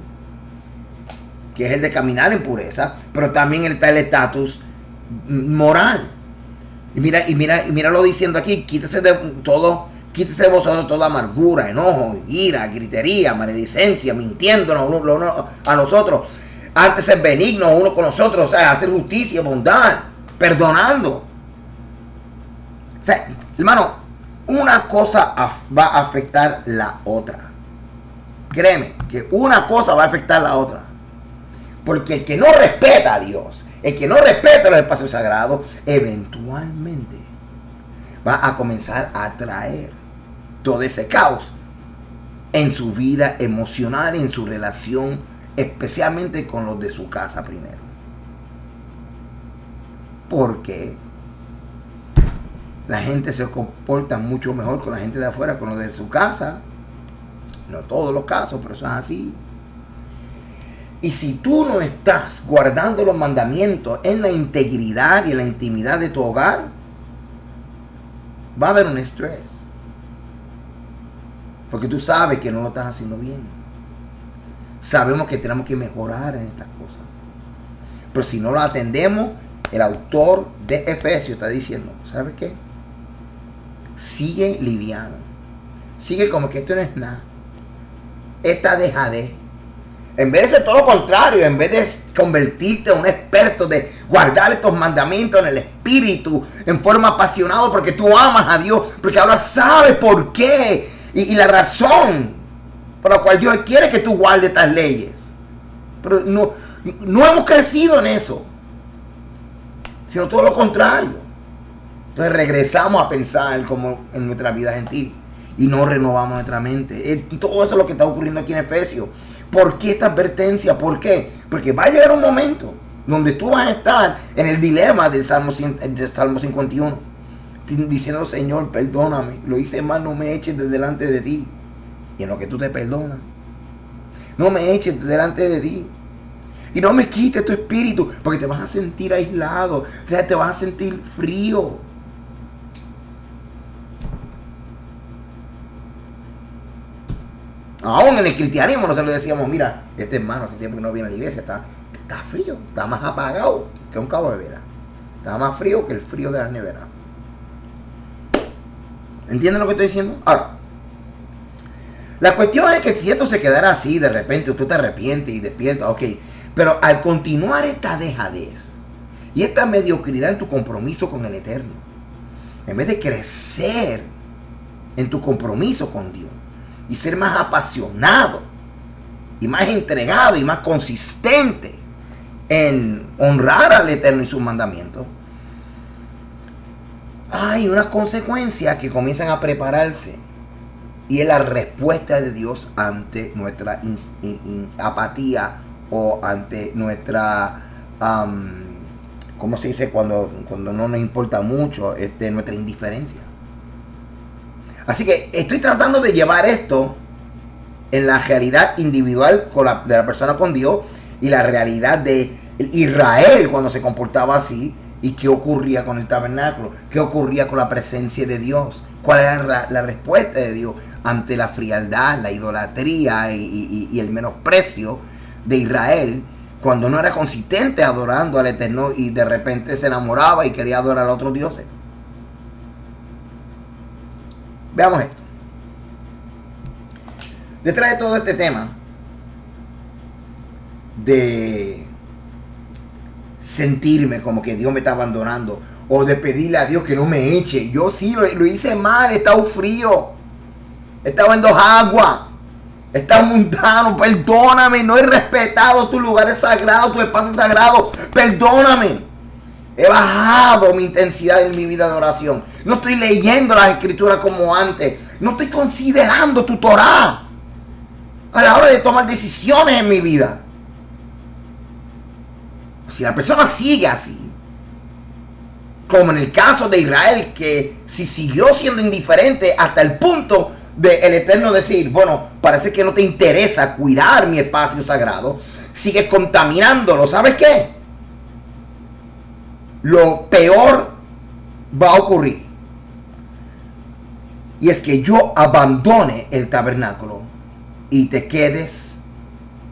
que es el de caminar en pureza, pero también está el estatus moral. Y míralo diciendo aquí: quítese de vosotros toda amargura, enojo, ira, gritería, maledicencia, mintiéndonos uno a nosotros. Antes ser benignos uno con nosotros, o sea, hacer justicia, bondad, perdonando. O sea, hermano, una cosa va a afectar la otra. Créeme que una cosa va a afectar la otra. Porque el que no respeta a Dios, el que no respeta los espacios sagrados, eventualmente va a comenzar a traer todo ese caos en su vida emocional, en su relación, especialmente con los de su casa primero. Porque la gente se comporta mucho mejor con la gente de afuera, con los de su casa. No todos los casos, pero eso es así. Y si tú no estás guardando los mandamientos en la integridad y en la intimidad de tu hogar, va a haber un estrés. Porque tú sabes que no lo estás haciendo bien. Sabemos que tenemos que mejorar en estas cosas. Pero si no lo atendemos, el autor de Efesios está diciendo, ¿sabes qué? Sigue liviano. Sigue como que esto no es nada. Esta dejadez. En vez de ser todo lo contrario, en vez de convertirte en un experto de guardar estos mandamientos en el espíritu, en forma apasionada, porque tú amas a Dios, porque ahora sabes por qué y la razón por la cual Dios quiere que tú guardes estas leyes. Pero no hemos crecido en eso, sino todo lo contrario. Entonces regresamos a pensar como en nuestra vida gentil y no renovamos nuestra mente. Todo eso es lo que está ocurriendo aquí en Efesios. ¿Por qué esta advertencia? ¿Por qué? Porque va a llegar un momento donde tú vas a estar en el dilema del Salmo 51, diciendo: Señor, perdóname, lo hice mal, no me eches de delante de ti. Y en lo que tú te perdonas, no me eches de delante de ti. Y no me quites tu espíritu, porque te vas a sentir aislado, o sea, te vas a sentir frío. Aún en el cristianismo nosotros le decíamos: mira, este hermano hace tiempo que no viene a la iglesia, está frío, está más apagado que un cabo de vela, está más frío que el frío de la nevera. ¿Entienden lo que estoy diciendo? Ahora, la cuestión es que si esto se quedara así, de repente tú te arrepientes y despiertas, ok, pero al continuar esta dejadez y esta mediocridad en tu compromiso con el Eterno, en vez de crecer en tu compromiso con Dios y ser más apasionado y más entregado y más consistente en honrar al Eterno y sus mandamientos, hay unas consecuencias que comienzan a prepararse, y es la respuesta de Dios ante nuestra apatía o ante nuestra ¿cómo se dice? Cuando no nos importa mucho, nuestra indiferencia. Así que estoy tratando de llevar esto en la realidad individual de la persona con Dios, y la realidad de Israel cuando se comportaba así, y qué ocurría con el tabernáculo, qué ocurría con la presencia de Dios, cuál era la respuesta de Dios ante la frialdad, la idolatría y el menosprecio de Israel, cuando no era consistente adorando al Eterno y de repente se enamoraba y quería adorar a otros dioses. Veamos esto. Detrás de todo este tema de sentirme como que Dios me está abandonando, o de pedirle a Dios que no me eche, yo sí lo hice mal, he estado frío, estaba en dos aguas, estaba mundano, perdóname, no he respetado tus lugares sagrados, tu espacio sagrado, perdóname. He bajado mi intensidad en mi vida de oración, no estoy leyendo las escrituras como antes, no estoy considerando tu Torah a la hora de tomar decisiones en mi vida. Si la persona sigue así, como en el caso de Israel, que si siguió siendo indiferente hasta el punto de el Eterno decir: bueno, parece que no te interesa cuidar mi espacio sagrado, sigues contaminándolo, ¿sabes qué? Lo peor va a ocurrir, y es que yo abandone el tabernáculo y te quedes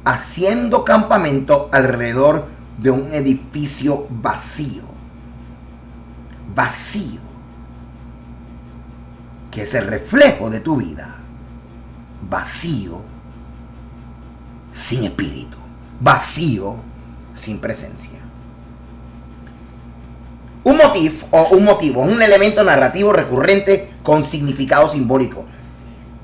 haciendo campamento alrededor de un edificio vacío, que es el reflejo de tu vida, vacío, sin espíritu, vacío, sin presencia. Un motivo es un elemento narrativo recurrente con significado simbólico.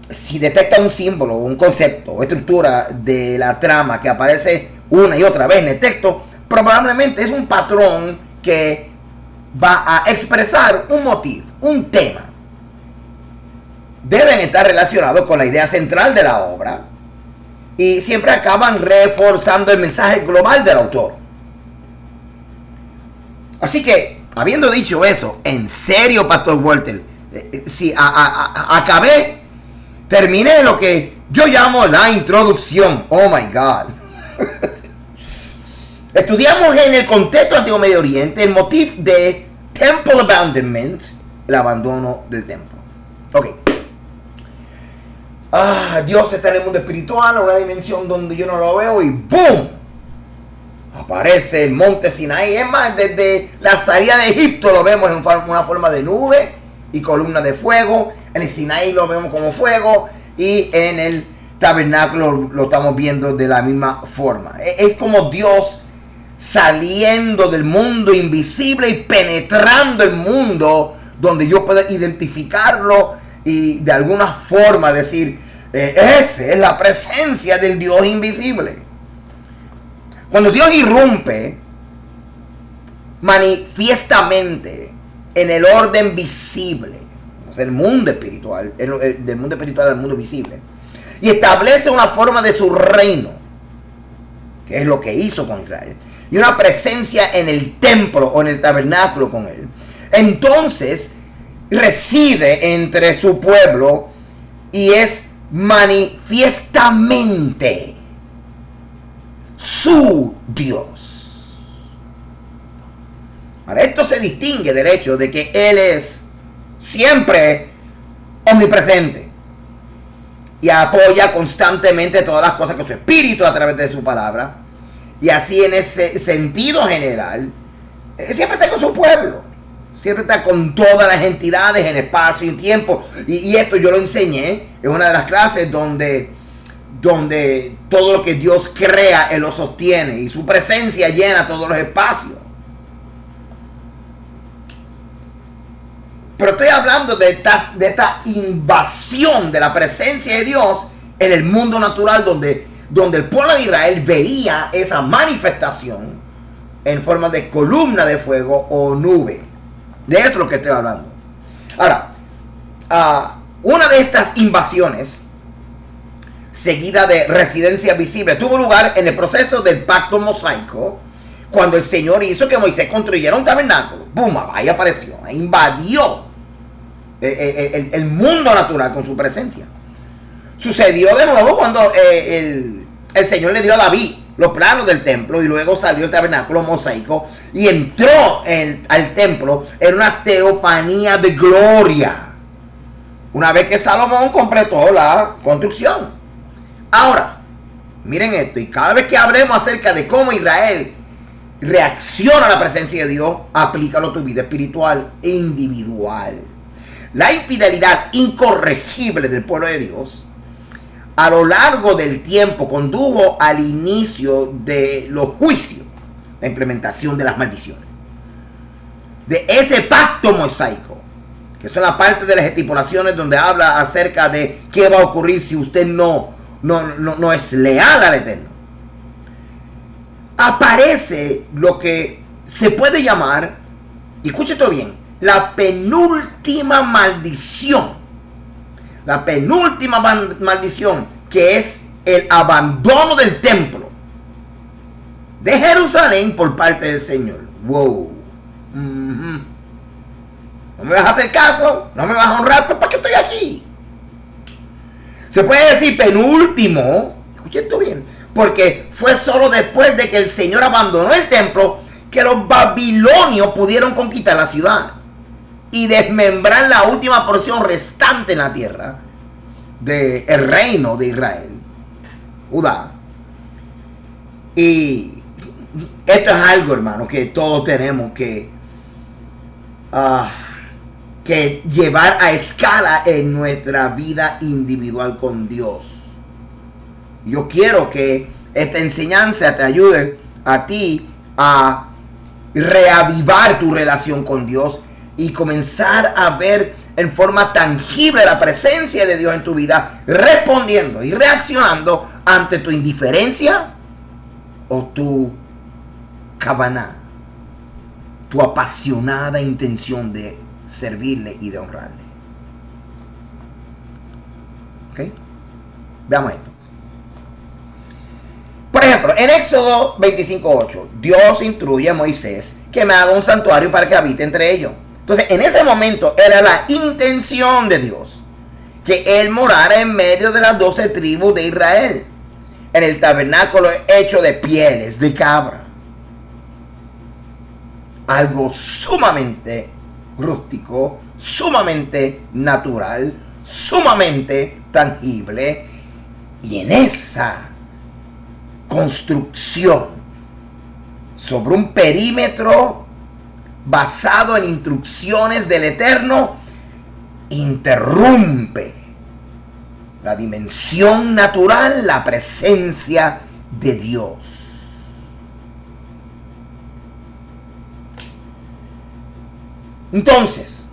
Si detecta un símbolo, un concepto o estructura de la trama que aparece una y otra vez en el texto, probablemente es un patrón que va a expresar un motivo, un tema. Deben estar relacionados con la idea central de la obra y siempre acaban reforzando el mensaje global del autor. Así que, habiendo dicho eso, en serio, Pastor Walter, si terminé lo que yo llamo la introducción. Oh my God. Estudiamos en el contexto antiguo Medio Oriente el motivo de temple abandonment, el abandono del templo. Ok. Dios está en el mundo espiritual, una dimensión donde yo no lo veo, y ¡boom! Aparece el monte Sinaí. Es más, desde la salida de Egipto lo vemos en una forma de nube y columna de fuego. En el Sinaí lo vemos como fuego, y en el tabernáculo lo estamos viendo de la misma forma. Es como Dios saliendo del mundo invisible y penetrando el mundo donde yo puedo identificarlo y de alguna forma decir: esa es la presencia del Dios invisible. Cuando Dios irrumpe manifiestamente en el orden visible, o sea, el mundo espiritual, del mundo espiritual al mundo visible, y establece una forma de su reino, que es lo que hizo con Israel, y una presencia en el templo o en el tabernáculo con él, entonces reside entre su pueblo y es manifiestamente su Dios. Ahora, esto se distingue del hecho de que Él es siempre omnipresente y apoya constantemente todas las cosas con su espíritu a través de su palabra, y así en ese sentido general siempre está con su pueblo, siempre está con todas las entidades en espacio y tiempo, y esto yo lo enseñé en una de las clases donde todo lo que Dios crea Él lo sostiene y su presencia llena todos los espacios. Pero estoy hablando de esta invasión de la presencia de Dios en el mundo natural, donde el pueblo de Israel veía esa manifestación en forma de columna de fuego o nube. De eso es lo que estoy hablando. Ahora, una de estas invasiones, seguida de residencia visible, tuvo lugar en el proceso del pacto mosaico, cuando el Señor hizo que Moisés construyera un tabernáculo. ¡Bum! Ahí apareció, ahí invadió el mundo natural con su presencia. Sucedió de nuevo cuando el Señor le dio a David los planos del templo, y luego salió el tabernáculo mosaico y entró al templo en una teofanía de gloria, una vez que Salomón completó la construcción. Ahora, miren esto, y cada vez que hablemos acerca de cómo Israel reacciona a la presencia de Dios, aplícalo a tu vida espiritual e individual. La infidelidad incorregible del pueblo de Dios a lo largo del tiempo condujo al inicio de los juicios, la implementación de las maldiciones, de ese pacto mosaico, que son la parte de las estipulaciones donde habla acerca de qué va a ocurrir si usted no es leal al Eterno. Aparece lo que se puede llamar, y escuche esto bien, la penúltima maldición. La penúltima maldición, que es el abandono del templo de Jerusalén por parte del Señor. Wow. No me vas a hacer caso, no me vas a honrar, pues ¿para qué estoy aquí? Se puede decir penúltimo, escuchen esto bien, porque fue solo después de que el Señor abandonó el templo que los babilonios pudieron conquistar la ciudad y desmembrar la última porción restante en la tierra del reino de Israel, Judá. Y esto es algo, hermano, que todos tenemos que llevar a escala en nuestra vida individual con Dios. Yo quiero que esta enseñanza te ayude a ti a reavivar tu relación con Dios y comenzar a ver en forma tangible la presencia de Dios en tu vida, respondiendo y reaccionando ante tu indiferencia o tu kavaná, tu apasionada intención de servirle y de honrarle. ¿Ok? Veamos esto. Por ejemplo, en Éxodo 25:8, Dios instruye a Moisés que me haga un santuario para que habite entre ellos. Entonces, en ese momento era la intención de Dios que Él morara en medio de las 12 tribus de Israel, en el tabernáculo hecho de pieles de cabra. Algo sumamente rústico, sumamente natural, sumamente tangible. Y en esa construcción, sobre un perímetro basado en instrucciones del Eterno, interrumpe la dimensión natural, la presencia de Dios. Entonces,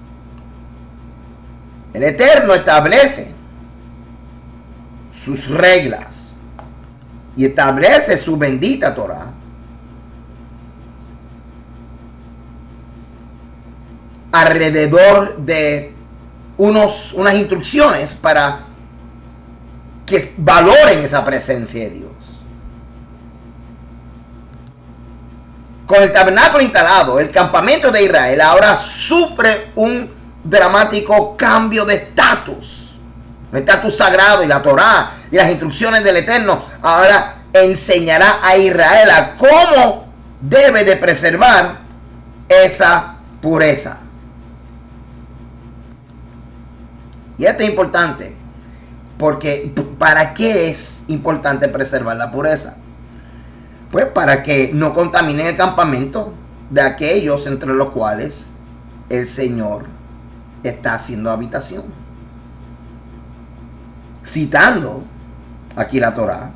el Eterno establece sus reglas y establece su bendita Torah alrededor de unas instrucciones para que valoren esa presencia de Dios. con el tabernáculo instalado, el campamento de Israel ahora sufre un dramático cambio de estatus. El estatus sagrado y la Torá y las instrucciones del Eterno ahora enseñará a Israel a cómo debe de preservar esa pureza. Y esto es importante, porque ¿para qué es importante preservar la pureza? Pues para que no contaminen el campamento de aquellos entre los cuales el Señor está haciendo habitación. Citando aquí la Torá,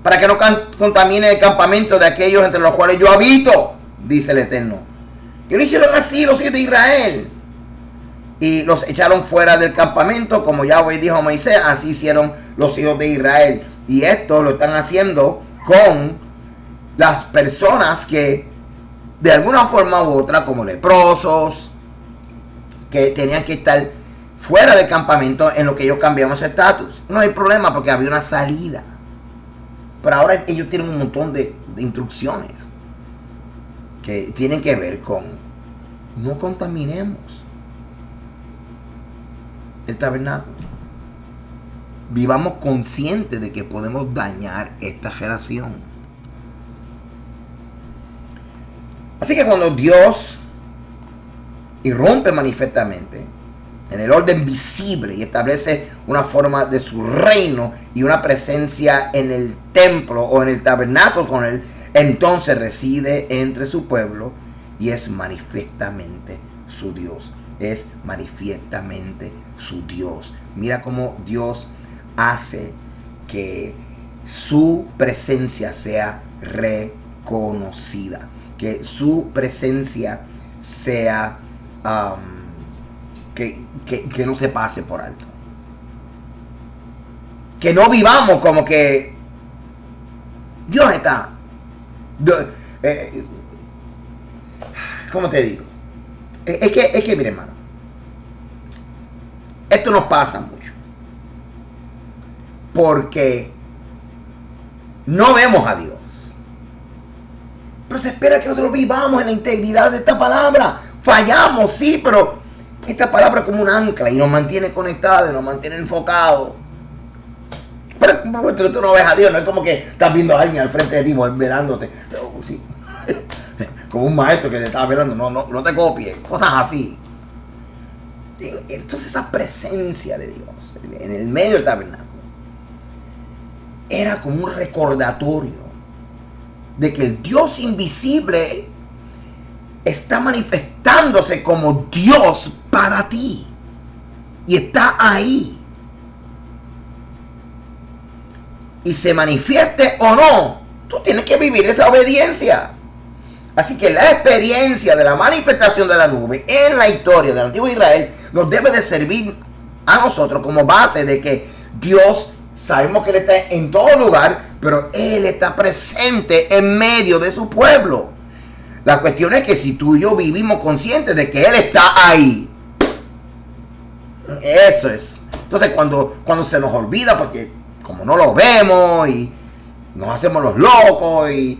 para que no contamine el campamento de aquellos entre los cuales yo habito, dice el Eterno. Y lo hicieron así los hijos de Israel, y los echaron fuera del campamento, como Yahweh dijo a Moisés, así hicieron los hijos de Israel. Y esto lo están haciendo con las personas que de alguna forma u otra, como leprosos, que tenían que estar fuera del campamento en lo que ellos cambiamos estatus. No hay problema porque había una salida. Pero ahora ellos tienen un montón de instrucciones que tienen que ver con no contaminemos el tabernáculo. Vivamos conscientes de que podemos dañar esta relación. Así que cuando Dios irrumpe manifiestamente en el orden visible y establece una forma de su reino y una presencia en el templo o en el tabernáculo con él, entonces reside entre su pueblo y es manifiestamente su Dios. Es manifiestamente su Dios. Mira cómo Dios hace que su presencia sea reconocida, que su presencia sea que no se pase por alto, que no vivamos como que Dios está ¿cómo te digo? Es que mire, hermano, esto nos pasa mucho porque no vemos a Dios, pero se espera que nosotros vivamos en la integridad de esta palabra. Fallamos, sí, pero esta palabra es como un ancla y nos mantiene conectados, nos mantiene enfocados. Pero tú no ves a Dios, no es como que estás viendo a alguien al frente de ti velándote. Sí. Como un maestro que te estaba velando, no te copies, cosas así. Entonces esa presencia de Dios en el medio del tabernáculo era como un recordatorio de que el Dios invisible está manifestándose como Dios para ti y está ahí, y se manifieste o no, tú tienes que vivir esa obediencia. Así que la experiencia de la manifestación de la nube en la historia del antiguo Israel nos debe de servir a nosotros como base de que Dios, sabemos que Él está en todo lugar, pero Él está presente en medio de su pueblo. La cuestión es que si tú y yo vivimos conscientes de que Él está ahí, eso es. Entonces cuando se nos olvida, porque como no lo vemos y nos hacemos los locos y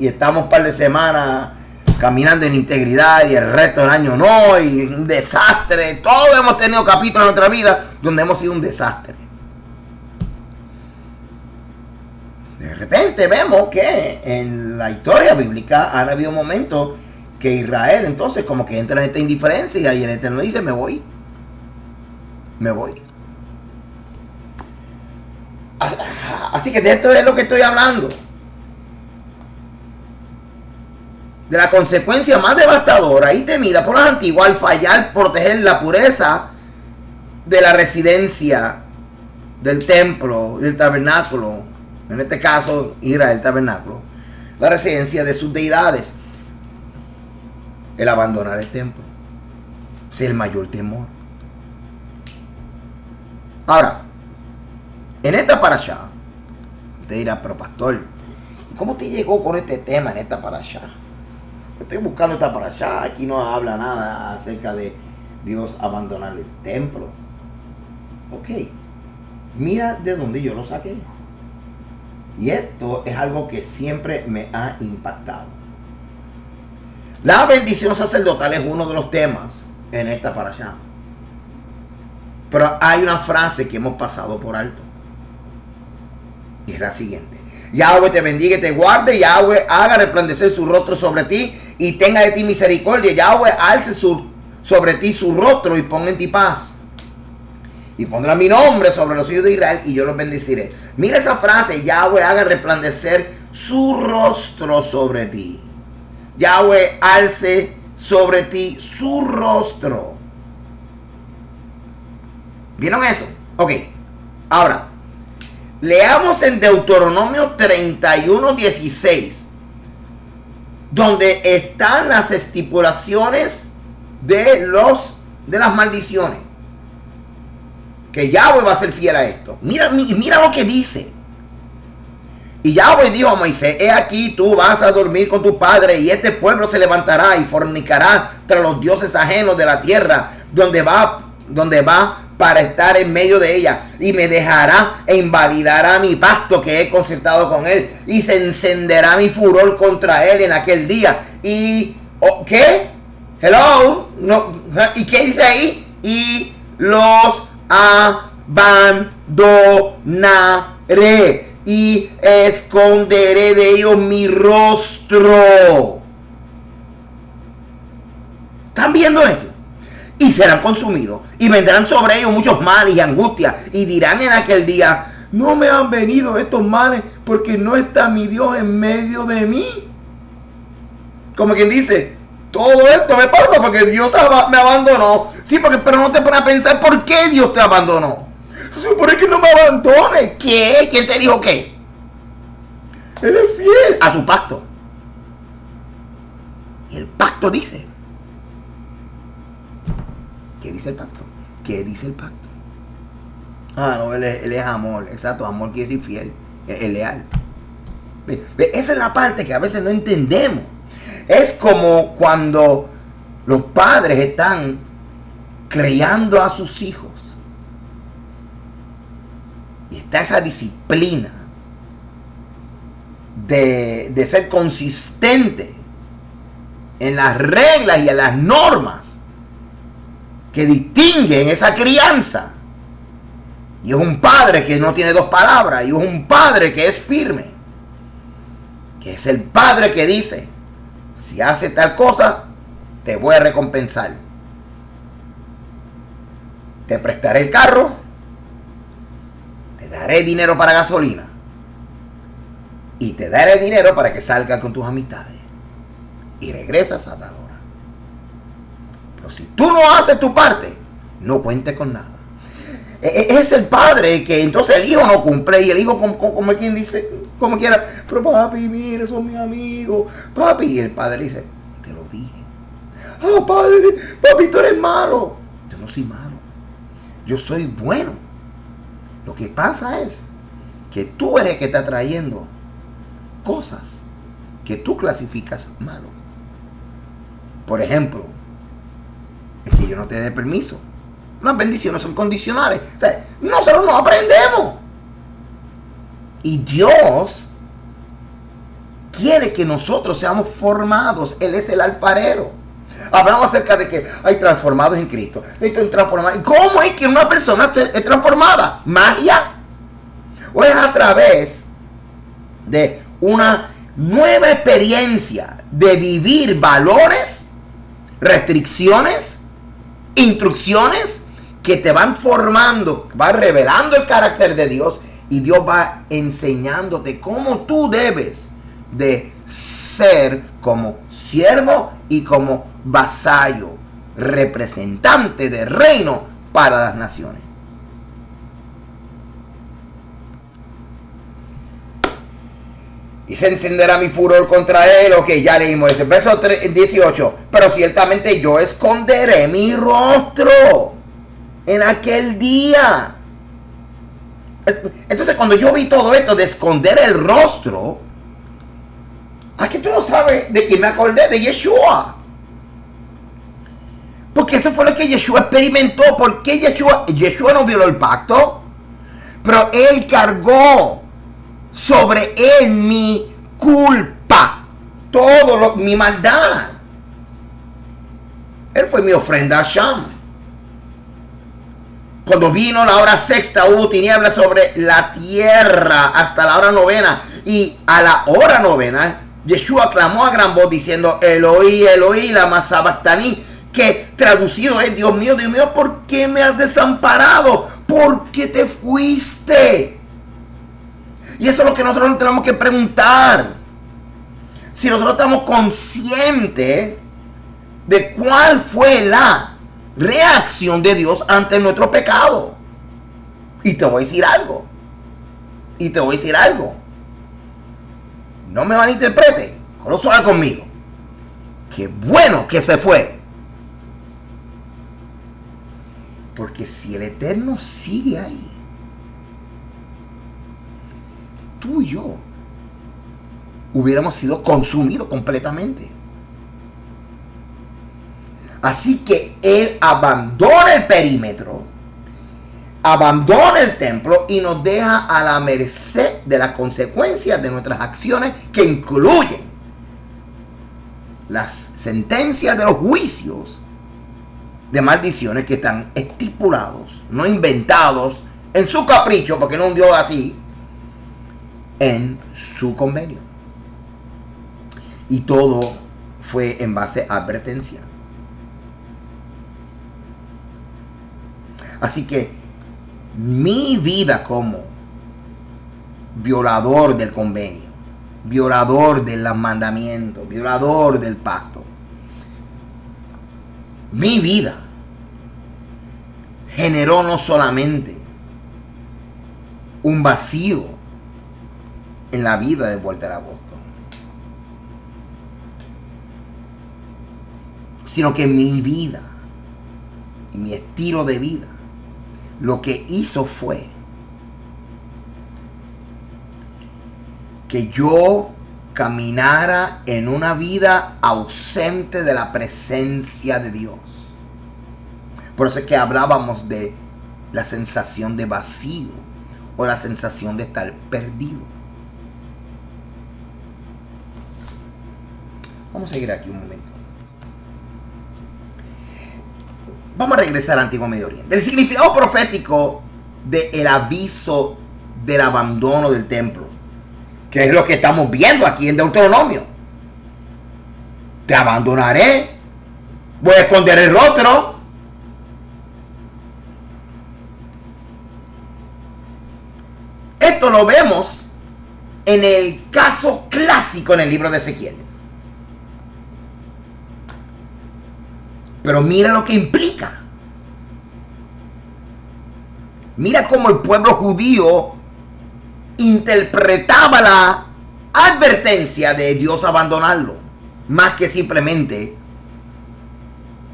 estamos un par de semanas caminando en integridad y el resto del año no, y un desastre. Todos hemos tenido capítulos en nuestra vida donde hemos sido un desastre. De repente vemos que en la historia bíblica han habido momentos que Israel entonces como que entra en esta indiferencia y el Eterno dice: me voy. Así que de esto es lo que estoy hablando. De la consecuencia más devastadora y temida por los antiguos al fallar proteger la pureza de la residencia del templo, del tabernáculo, en este caso Israel, tabernáculo, la residencia de sus deidades. El abandonar el templo es el mayor temor. Ahora, en esta parashá, usted dirá: pero pastor, ¿cómo te llegó con este tema en esta parashá? Estoy buscando esta parashá, aquí no habla nada acerca de Dios abandonar el templo. Ok, mira de dónde yo lo saqué. Y esto es algo que siempre me ha impactado. La bendición sacerdotal es uno de los temas en esta parashá. Pero hay una frase que hemos pasado por alto. Y es la siguiente. Yahweh te bendiga y te guarde. Yahweh haga resplandecer su rostro sobre ti y tenga de ti misericordia. Yahweh alce sobre ti su rostro y ponga en ti paz. Y pondrá mi nombre sobre los hijos de Israel y yo los bendeciré. Mira esa frase. Yahweh haga resplandecer su rostro sobre ti. Yahweh alce sobre ti su rostro. ¿Vieron eso? Ok. Ahora, leamos en Deuteronomio 31:16, donde están las estipulaciones de las maldiciones. Que Yahweh va a ser fiel a esto. Mira lo que dice. Y Yahweh dijo a Moisés: he aquí tú vas a dormir con tu padre, y este pueblo se levantará y fornicará tras los dioses ajenos de la tierra, donde va para estar en medio de ella, y me dejará e invalidará mi pacto que he concertado con él, y se encenderá mi furor contra él en aquel día. Y ¿qué? Hello, no, ¿y qué dice ahí? Y los abandonaré y esconderé de ellos mi rostro. ¿Están viendo eso? Y serán consumidos, y vendrán sobre ellos muchos males y angustias, y dirán en aquel día: no me han venido estos males porque no está mi Dios en medio de mí. Como quien dice: todo esto me pasa porque Dios me abandonó. Sí, pero no te pones a pensar por qué Dios te abandonó. Se supone que no me abandone. ¿Qué? ¿Quién te dijo qué? Él es fiel a su pacto. Y el pacto dice. ¿Qué dice el pacto? ¿Qué dice el pacto? No, él es amor. Exacto, amor quiere decir fiel. Es leal. Esa es la parte que a veces no entendemos. Es como cuando los padres están criando a sus hijos. Y está esa disciplina de ser consistente en las reglas y en las normas que distinguen esa crianza. Y es un padre que no tiene dos palabras. Y es un padre que es firme. Que es el padre que dice: si hace tal cosa, te voy a recompensar. Te prestaré el carro. Te daré dinero para gasolina. Y te daré dinero para que salgas con tus amistades. Y regresas a tal hora. Pero si tú no haces tu parte, no cuentes con nada. Es el padre que entonces el hijo no cumple. Y el hijo, como quien dice, como quiera: pero papi, mire, son mis amigos. Papi, y el padre dice: te lo dije. Padre, papi, tú eres malo. Yo no soy malo. Yo soy bueno. Lo que pasa es que tú eres el que está trayendo cosas que tú clasificas malo. Por ejemplo, es que yo no te dé permiso. Las bendiciones son condicionales. O sea, nosotros no aprendemos. Y Dios quiere que nosotros seamos formados. Él es el alfarero. Hablamos acerca de que hay transformados en Cristo. ¿Cómo es que una persona es transformada? ¿Magia? ¿O es a través de una nueva experiencia de vivir valores, restricciones, instrucciones que te van formando, va revelando el carácter de Dios, y Dios va enseñándote cómo tú debes de ser como siervo y como vasallo, representante del reino para las naciones. Y se encenderá mi furor contra él. Ok, ya leímos ese. Verso 18. Pero ciertamente yo esconderé mi rostro en aquel día. Entonces, cuando yo vi todo esto de esconder el rostro, aquí tú no sabes de quién me acordé, de Yeshua. Porque eso fue lo que Yeshua experimentó. ¿Por qué Yeshua no violó el pacto? Pero él cargó sobre él mi culpa, mi maldad. Él fue mi ofrenda a Sham. Cuando vino la hora sexta, hubo tinieblas sobre la tierra hasta la hora novena. Y a la hora novena, Yeshua clamó a gran voz diciendo, Eloí, Eloí, lama sabactaní, que traducido es, Dios mío, ¿por qué me has desamparado? ¿Por qué te fuiste? Y eso es lo que nosotros tenemos que preguntar. Si nosotros estamos conscientes de cuál fue la reacción de Dios ante nuestro pecado. Y te voy a decir algo. No me malinterprete. Suave conmigo. Qué bueno que se fue. Porque si el Eterno sigue ahí, tú y yo hubiéramos sido consumidos completamente. Así que Él abandona el perímetro, abandona el templo y nos deja a la merced de las consecuencias de nuestras acciones, que incluyen las sentencias de los juicios de maldiciones que están estipulados, no inventados en su capricho, porque no un Dios así, en su convenio. Y todo fue en base a advertencia. Así que mi vida como violador del convenio, violador de los mandamientos, violador del pacto, mi vida generó no solamente un vacío en la vida de Walter Agosto, sino que mi vida y mi estilo de vida lo que hizo fue que yo caminara en una vida ausente de la presencia de Dios. Por eso es que hablábamos de la sensación de vacío o la sensación de estar perdido. Vamos a seguir aquí un momento. Vamos a regresar al Antiguo Medio Oriente. El significado profético del aviso del abandono del templo, que es lo que estamos viendo aquí en Deuteronomio. Te abandonaré, voy a esconder el rostro. Esto lo vemos en el caso clásico en el libro de Ezequiel. Pero mira lo que implica. Mira cómo el pueblo judío interpretaba la advertencia de Dios abandonarlo, más que simplemente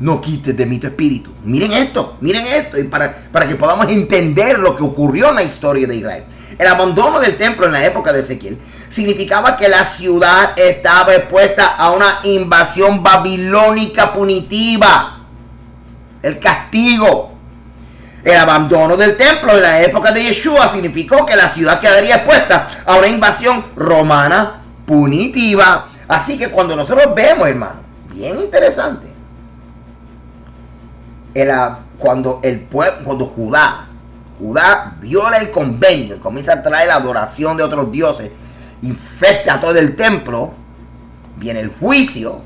no quites de mí tu espíritu. Miren esto, y para que podamos entender lo que ocurrió en la historia de Israel. El abandono del templo en la época de Ezequiel significaba que la ciudad estaba expuesta a una invasión babilónica punitiva. El castigo. El abandono del templo en la época de Yeshua significó que la ciudad quedaría expuesta a una invasión romana punitiva. Así que cuando nosotros vemos, hermano, bien interesante, cuando Judá viola el convenio, comienza a traer la adoración de otros dioses, infecta todo el templo, viene el juicio,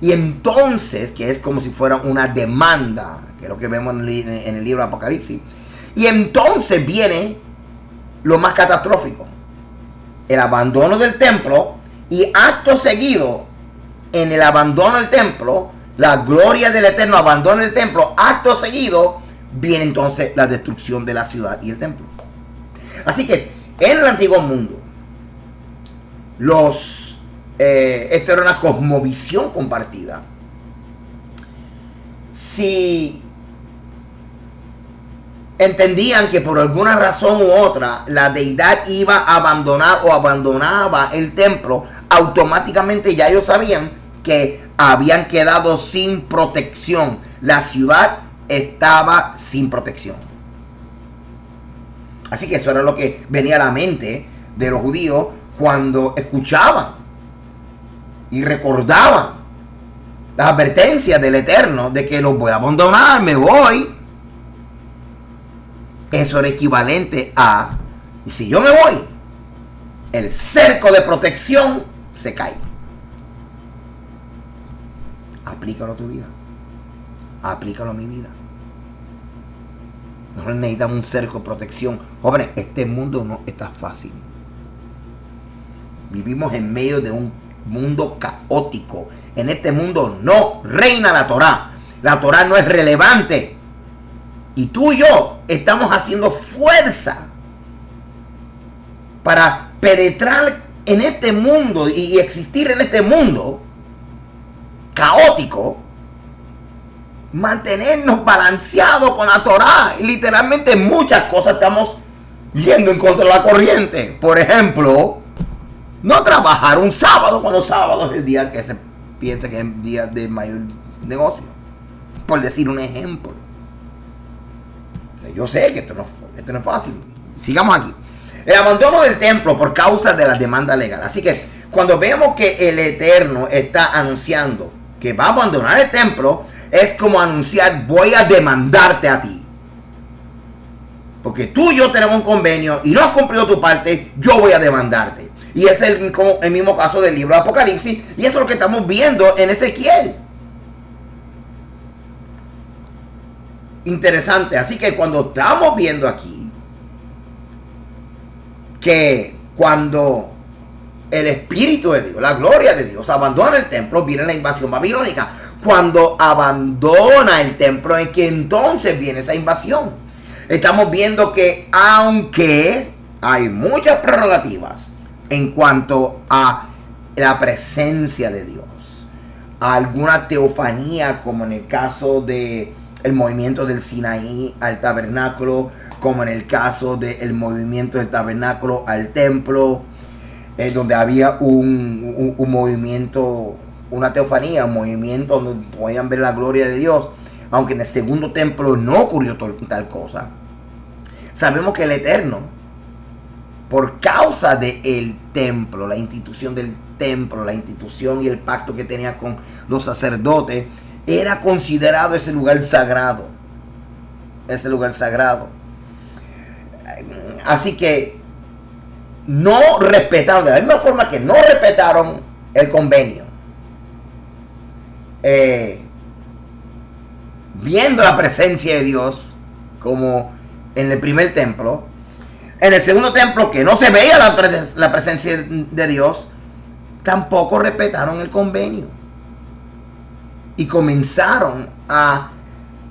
y entonces, que es como si fuera una demanda, que es lo que vemos en el libro de Apocalipsis, y entonces viene lo más catastrófico, el abandono del templo, y acto seguido, en el abandono del templo, la gloria del Eterno abandona el templo, acto seguido, viene entonces la destrucción de la ciudad y el templo. Así que en el antiguo mundo, esto era una cosmovisión compartida. Si entendían que por alguna razón u otra la deidad iba a abandonar o abandonaba el templo, automáticamente ya ellos sabían que habían quedado sin protección. La ciudad estaba sin protección. Así que eso era lo que venía a la mente de los judíos cuando escuchaban y recordaban las advertencias del Eterno de que los voy a abandonar, me voy. Eso era equivalente a, y si yo me voy, el cerco de protección se cae. Aplícalo a tu vida. Aplícalo a mi vida. Nosotros necesitamos un cerco de protección. Jóvenes, este mundo no está fácil. Vivimos en medio de un mundo caótico. En este mundo no reina la Torá. La Torá no es relevante. Y tú y yo estamos haciendo fuerza para penetrar en este mundo y existir en este mundo caótico, mantenernos balanceados con la Torá. Y literalmente muchas cosas estamos yendo en contra de la corriente. Por ejemplo, no trabajar un sábado cuando sábado es el día que se piensa que es el día de mayor negocio. Por decir un ejemplo. Yo sé que esto no es fácil. Sigamos aquí. El abandono del templo por causa de la demanda legal. Así que cuando vemos que el Eterno está anunciando que va a abandonar el templo, es como anunciar: voy a demandarte a ti. Porque tú y yo tenemos un convenio y no has cumplido tu parte, yo voy a demandarte. Y es el mismo caso del libro de Apocalipsis. Y eso es lo que estamos viendo en Ezequiel. Interesante. Así que cuando estamos viendo aquí que cuando el Espíritu de Dios, la gloria de Dios, abandona el templo, viene la invasión babilónica. Cuando abandona el templo es que entonces viene esa invasión. Estamos viendo que aunque hay muchas prerrogativas en cuanto a la presencia de Dios, alguna teofanía, como en el caso de el movimiento del Sinaí al tabernáculo, como en el caso del movimiento del tabernáculo al templo, donde había un movimiento, una teofanía, un movimiento donde podían ver la gloria de Dios, aunque en el segundo templo no ocurrió tal cosa. Sabemos que el Eterno, por causa del templo, la institución del templo, la institución y el pacto que tenía con los sacerdotes, era considerado ese lugar sagrado. Ese lugar sagrado. Así que no respetaron, de la misma forma que no respetaron el convenio. Viendo la presencia de Dios, como en el primer templo, en el segundo templo, que no se veía la presencia de Dios, tampoco respetaron el convenio. Y comenzaron a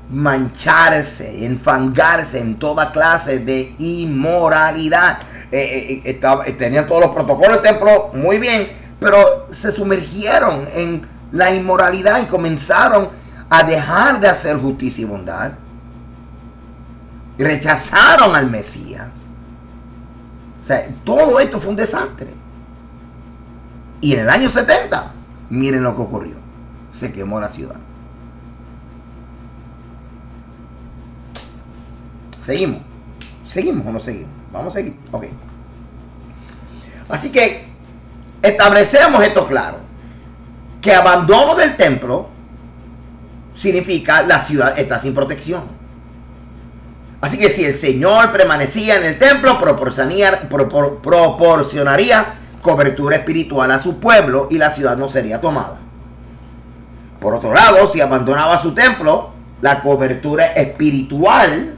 mancharse, enfangarse en toda clase de inmoralidad. Tenían todos los protocolos del templo muy bien, pero se sumergieron en la inmoralidad y comenzaron a dejar de hacer justicia y bondad. Rechazaron al Mesías. O sea, todo esto fue un desastre. Y en el año 70, miren lo que ocurrió. Se quemó la ciudad. ¿Seguimos? ¿Seguimos o no seguimos? Vamos a seguir. Ok. Así que establecemos esto claro. Que abandono del templo significa la ciudad está sin protección. Así que si el Señor permanecía en el templo, proporcionaría cobertura espiritual a su pueblo y la ciudad no sería tomada. Por otro lado, si abandonaba su templo, la cobertura espiritual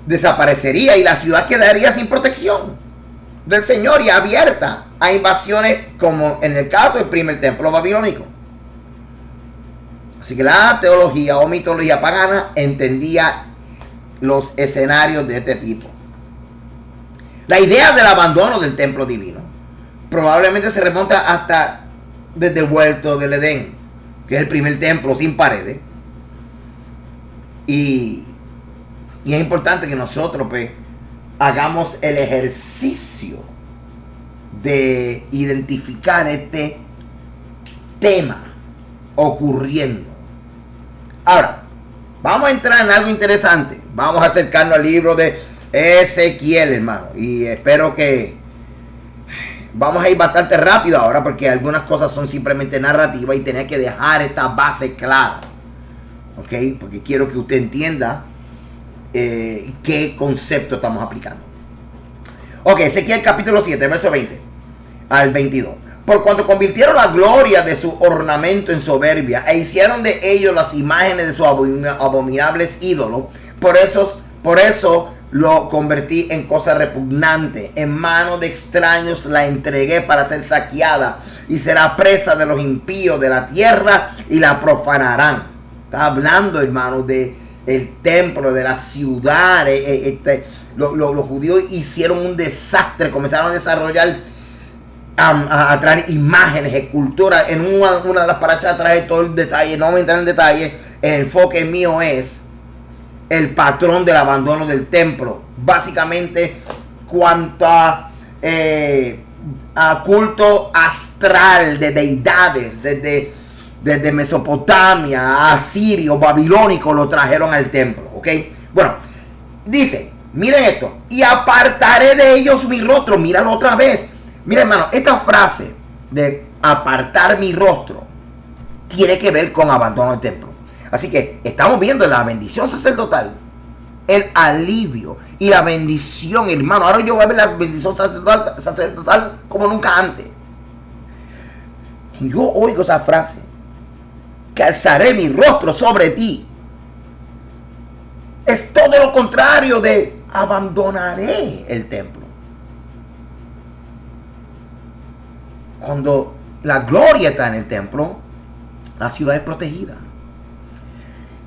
desaparecería y la ciudad quedaría sin protección del Señor y abierta a invasiones, como en el caso del primer templo babilónico. Así que la teología o mitología pagana entendía los escenarios de este tipo. La idea del abandono del templo divino probablemente se remonta hasta desde el huerto del Edén, que es el primer templo sin paredes. Y es importante que nosotros pues hagamos el ejercicio de identificar este tema ocurriendo. Ahora, vamos a entrar en algo interesante. Vamos a acercarnos al libro de Ezequiel, hermano. Y espero que vamos a ir bastante rápido ahora porque algunas cosas son simplemente narrativas y tener que dejar esta base clara. ¿Ok? Porque quiero que usted entienda qué concepto estamos aplicando. Ok, Ezequiel capítulo 7, verso 20 al 22. Por cuanto convirtieron la gloria de su ornamento en soberbia e hicieron de ellos las imágenes de sus abominables ídolos, por eso lo convertí en cosa repugnante. En manos de extraños la entregué para ser saqueada y será presa de los impíos de la tierra y la profanarán. Está hablando, hermano, de el templo, de la ciudad. Los judíos hicieron un desastre, comenzaron a desarrollar, a traer imágenes, esculturas. En una de las parachas trae todo el detalle, no voy a entrar en detalle. El enfoque mío es el patrón del abandono del templo. Básicamente, cuanto a culto astral de deidades, desde Mesopotamia, asirio, babilónico, lo trajeron al templo. ¿Ok? Bueno, dice, miren esto. Y apartaré de ellos mi rostro. Míralo otra vez. Mira, hermano, esta frase de apartar mi rostro tiene que ver con abandono del templo. Así que estamos viendo la bendición sacerdotal, el alivio y la bendición, hermano. Ahora yo voy a ver la bendición sacerdotal como nunca antes. Yo oigo esa frase, que alzaré mi rostro sobre ti. Es todo lo contrario de abandonaré el templo. Cuando la gloria está en el templo, la ciudad es protegida.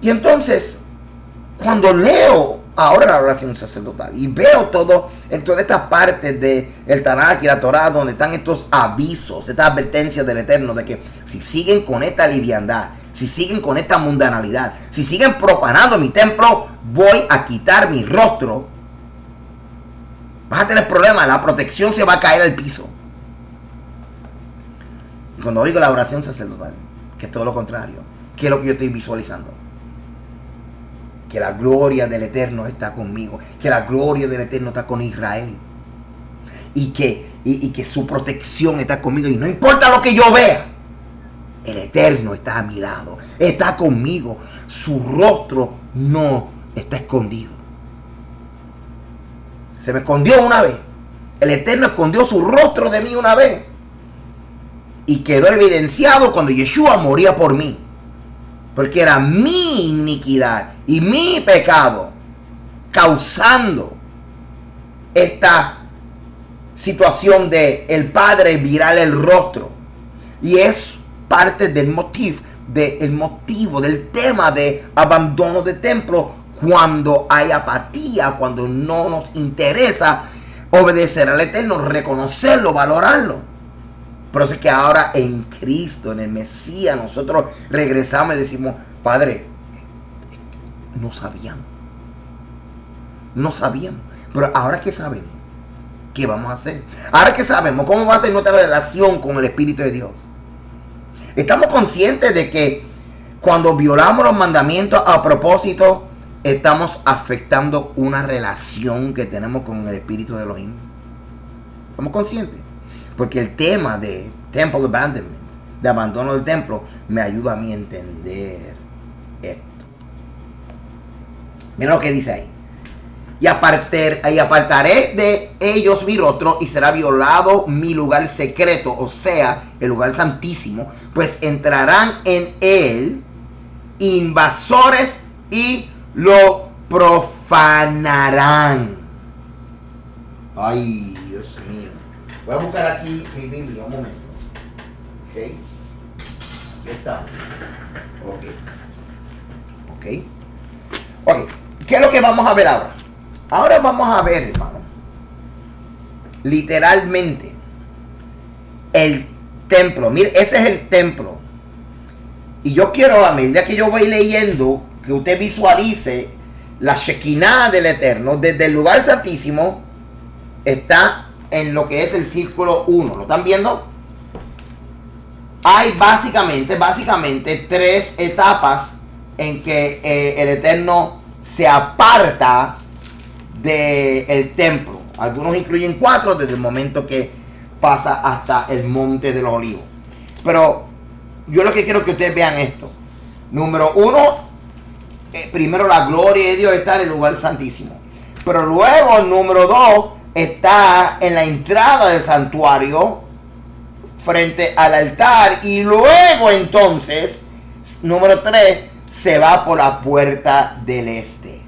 Y entonces, cuando leo ahora la oración sacerdotal y veo todo en todas estas partes del Tanakh y la Torah, donde están estos avisos, estas advertencias del Eterno, de que si siguen con esta liviandad, si siguen con esta mundanalidad, si siguen profanando mi templo, voy a quitar mi rostro. Vas a tener problemas, la protección se va a caer al piso. Y cuando oigo la oración sacerdotal, que es todo lo contrario, ¿qué es lo que yo estoy visualizando? Que la gloria del Eterno está conmigo, que la gloria del Eterno está con Israel, y que su protección está conmigo, y no importa lo que yo vea, el Eterno está a mi lado, está conmigo, su rostro no está escondido. Se me escondió una vez, el Eterno escondió su rostro de mí una vez, y quedó evidenciado cuando Yeshua moría por mí. Porque era mi iniquidad y mi pecado causando esta situación de el Padre virar el rostro. Y es parte del motivo, del tema de abandono de templo, cuando hay apatía, cuando no nos interesa obedecer al Eterno, reconocerlo, valorarlo. Por eso es que ahora en Cristo, en el Mesías, nosotros regresamos y decimos, Padre, no sabíamos. Pero ahora que sabemos, ¿qué vamos a hacer? Ahora que sabemos, ¿cómo va a ser nuestra relación con el Espíritu de Dios? Estamos conscientes de que cuando violamos los mandamientos a propósito, estamos afectando una relación que tenemos con el Espíritu de Elohim. ¿Estamos conscientes? Porque el tema de temple abandonment, de abandono del templo, me ayuda a mí a entender esto. Mira lo que dice ahí. Y apartaré de ellos mi rostro y será violado mi lugar secreto, o sea, el lugar santísimo, pues entrarán en él invasores y lo profanarán. Ay, Dios mío. Voy a buscar aquí mi Biblia un momento. Ok. Aquí está. Ok. ¿Qué es lo que vamos a ver ahora? Ahora vamos a ver, hermano, literalmente el templo. Mire, ese es el templo. Y yo quiero, a medida que yo voy leyendo, que usted visualice la Shekinah del Eterno. Desde el lugar santísimo está en lo que es el círculo 1. ¿Lo están viendo? Hay básicamente tres etapas en que el Eterno se aparta del templo. Algunos incluyen 4 desde el momento que pasa hasta el monte de los olivos. Pero yo lo que quiero que ustedes vean esto. Número 1, primero la gloria de Dios está en el lugar santísimo. Pero luego, número 2, está en la entrada del santuario frente al altar. Y luego entonces, número 3, se va por la puerta del este.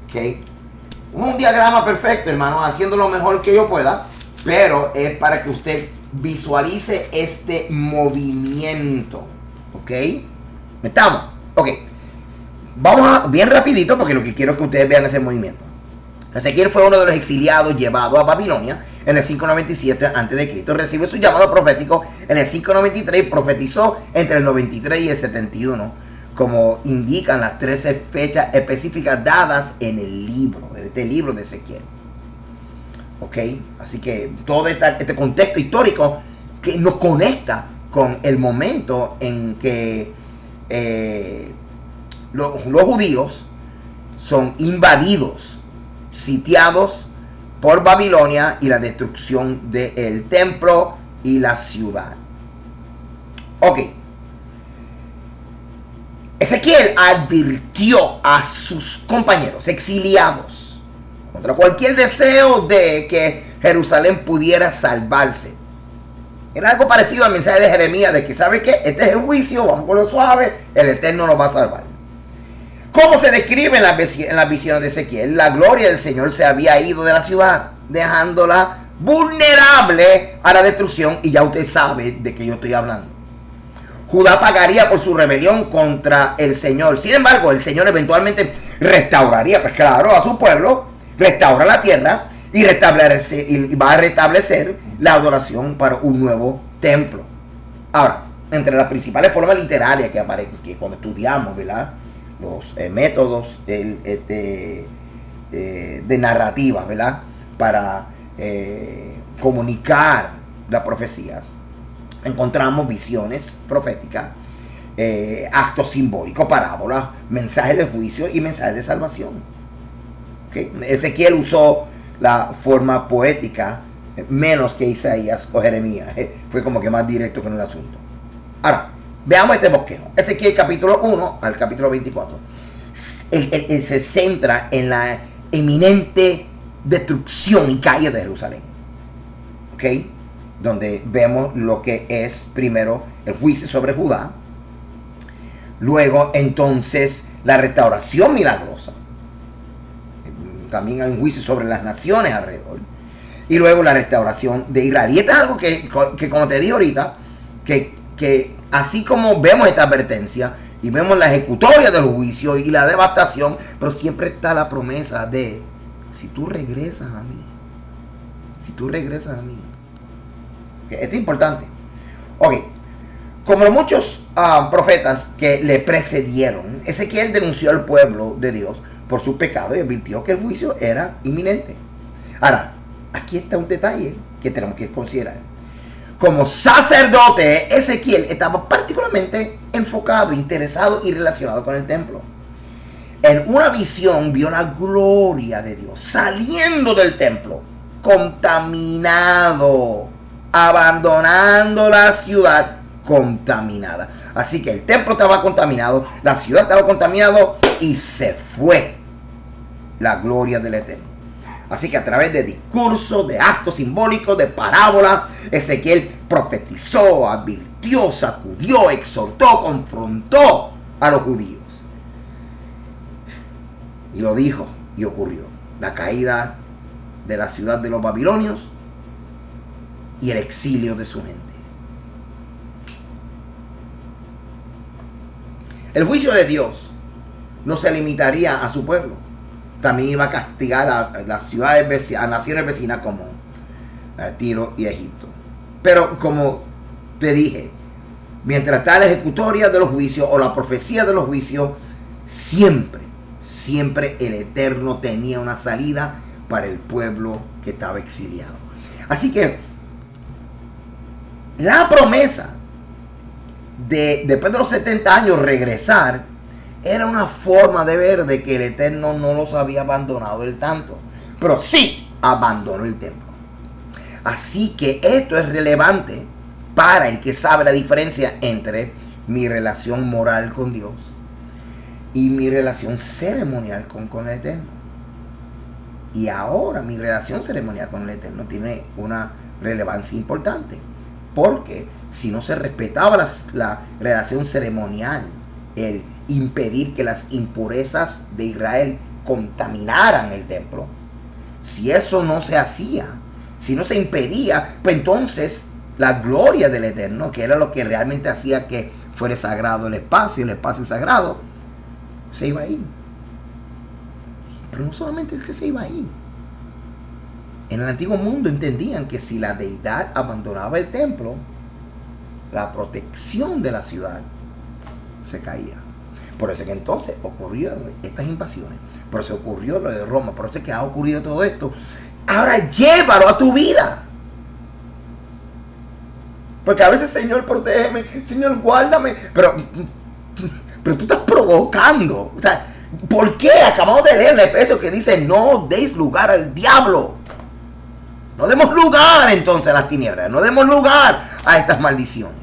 ¿Ok? Un diagrama perfecto, hermano, haciendo lo mejor que yo pueda. Pero es para que usted visualice este movimiento. ¿Ok? ¿Estamos? Ok. Vamos a, bien rapidito, porque lo que quiero es que ustedes vean ese movimiento. Ezequiel fue uno de los exiliados llevados a Babilonia en el 597 a.C. Recibió su llamado profético en el 593 y profetizó entre el 93 y el 71, como indican las 13 fechas específicas dadas en el libro, en este libro de Ezequiel. ¿Ok? Así que todo este contexto histórico que nos conecta con el momento en que los judíos son invadidos, sitiados por Babilonia y la destrucción del templo y la ciudad. Ok. Ezequiel advirtió a sus compañeros exiliados contra cualquier deseo de que Jerusalén pudiera salvarse. Era algo parecido al mensaje de Jeremías de que, ¿sabe qué? Este es el juicio, vamos por lo suave, el Eterno nos va a salvar. ¿Cómo se describe en las visiones de Ezequiel? La gloria del Señor se había ido de la ciudad, dejándola vulnerable a la destrucción, y ya usted sabe de qué yo estoy hablando. Judá pagaría por su rebelión contra el Señor. Sin embargo, el Señor eventualmente restauraría, pues claro, a su pueblo, restaura la tierra y va a restablecer la adoración para un nuevo templo. Ahora, entre las principales formas literarias que aparecen, que cuando estudiamos, ¿verdad?, los métodos de narrativa, ¿verdad?, para comunicar las profecías, encontramos visiones proféticas, actos simbólicos, parábolas, mensajes de juicio y mensajes de salvación. ¿Okay? Ezequiel usó la forma poética menos que Isaías o Jeremías. Fue como que más directo con el asunto. Ahora, veamos este bosquejo. Ezequiel capítulo 1 al capítulo 24. Él se centra en la eminente destrucción y caída de Jerusalén. ¿Ok? Donde vemos lo que es primero el juicio sobre Judá. Luego entonces la restauración milagrosa. También hay un juicio sobre las naciones alrededor. Y luego la restauración de Israel. Y esto es algo que como te dije ahorita, que así como vemos esta advertencia y vemos la ejecutoria del juicio y la devastación, pero siempre está la promesa de, si tú regresas a mí, si tú regresas a mí. Esto es importante. Ok, como muchos profetas que le precedieron, Ezequiel denunció al pueblo de Dios por su pecado y advirtió que el juicio era inminente. Ahora, aquí está un detalle que tenemos que considerar. Como sacerdote, Ezequiel estaba particularmente enfocado, interesado y relacionado con el templo. En una visión vio la gloria de Dios saliendo del templo, contaminado, abandonando la ciudad contaminada. Así que el templo estaba contaminado, la ciudad estaba contaminada y se fue la gloria del Eterno. Así que a través de discursos, de actos simbólicos, de parábolas, Ezequiel profetizó, advirtió, sacudió, exhortó, confrontó a los judíos. Y lo dijo y ocurrió. La caída de la ciudad de los babilonios y el exilio de su gente. El juicio de Dios no se limitaría a su pueblo. También iba a castigar a las ciudades vecinas, a naciones vecinas como Tiro y Egipto. Pero como te dije, mientras está la ejecutoria de los juicios o la profecía de los juicios, siempre el Eterno tenía una salida para el pueblo que estaba exiliado. Así que la promesa de después de los 70 años regresar era una forma de ver de que el Eterno no los había abandonado del tanto, pero sí abandonó el templo. Así que esto es relevante para el que sabe la diferencia entre mi relación moral con Dios y mi relación ceremonial con el Eterno. Y ahora mi relación ceremonial con el Eterno tiene una relevancia importante, porque si no se respetaba la relación ceremonial, el impedir que las impurezas de Israel contaminaran el templo, si eso no se hacía, si no se impedía, pues entonces la gloria del Eterno, que era lo que realmente hacía que fuera sagrado el espacio sagrado, se iba a ir. Pero no solamente es que se iba a ir. En el antiguo mundo entendían que si la deidad abandonaba el templo, la protección de la ciudad se caía. Por eso que entonces ocurrieron estas invasiones. Por eso ocurrió lo de Roma. Por eso es que ha ocurrido todo esto. Ahora llévalo a tu vida. Porque a veces, Señor, protégeme, Señor, guárdame. Pero tú estás provocando. O sea, ¿por qué? Acabamos de leer en Efesios que dice: no deis lugar al diablo. No demos lugar entonces a las tinieblas. No demos lugar a estas maldiciones.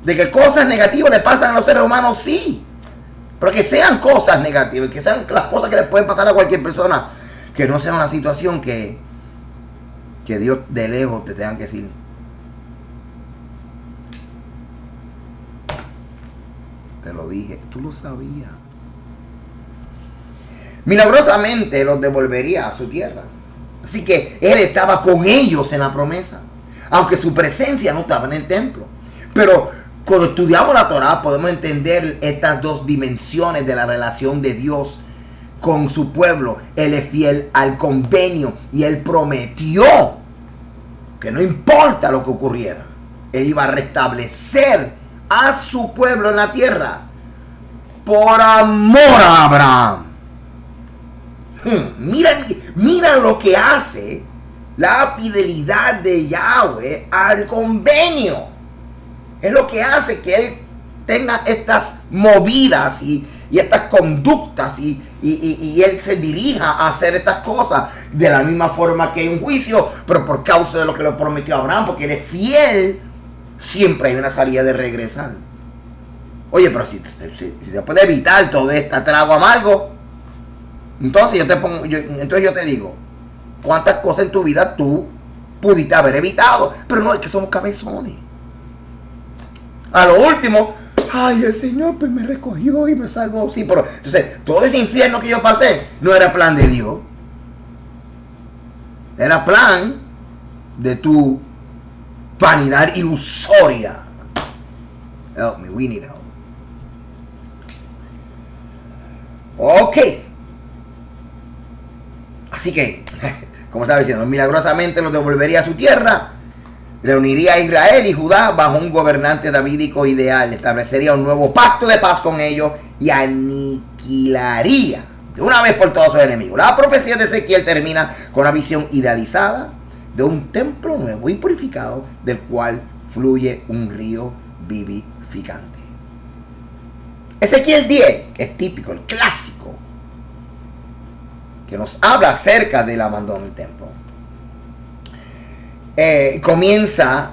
De que cosas negativas le pasan a los seres humanos, sí. Pero que sean cosas negativas, que sean las cosas que le pueden pasar a cualquier persona, que no sea una situación que Dios de lejos te tenga que decir: te lo dije, tú lo sabías. Milagrosamente los devolvería a su tierra. Así que él estaba con ellos en la promesa, aunque su presencia no estaba en el templo. Pero cuando estudiamos la Torá podemos entender estas dos dimensiones de la relación de Dios con su pueblo. Él es fiel al convenio y él prometió que no importa lo que ocurriera, él iba a restablecer a su pueblo en la tierra por amor a Abraham. Mira lo que hace la fidelidad de Yahweh al convenio. Es lo que hace que él tenga estas movidas y estas conductas y él se dirija a hacer estas cosas de la misma forma que hay un juicio, pero por causa de lo que le prometió a Abraham, porque él es fiel, siempre hay una salida de regresar. Oye, pero si se puede evitar todo este trago amargo, entonces yo te digo, ¿cuántas cosas en tu vida tú pudiste haber evitado? Pero no, es que somos cabezones. A lo último, ay, el Señor pues me recogió y me salvó. Sí, pero entonces todo ese infierno que yo pasé no era plan de Dios. Era plan de tu vanidad ilusoria. Help me, we need help. Ok. Así que, como estaba diciendo, milagrosamente los devolvería a su tierra. Reuniría a Israel y Judá bajo un gobernante davídico ideal. Establecería un nuevo pacto de paz con ellos y aniquilaría de una vez por todos sus enemigos. La profecía de Ezequiel termina con una visión idealizada de un templo nuevo y purificado, del cual fluye un río vivificante. Ezequiel 10, que es típico, el clásico, que nos habla acerca del abandono del templo. Comienza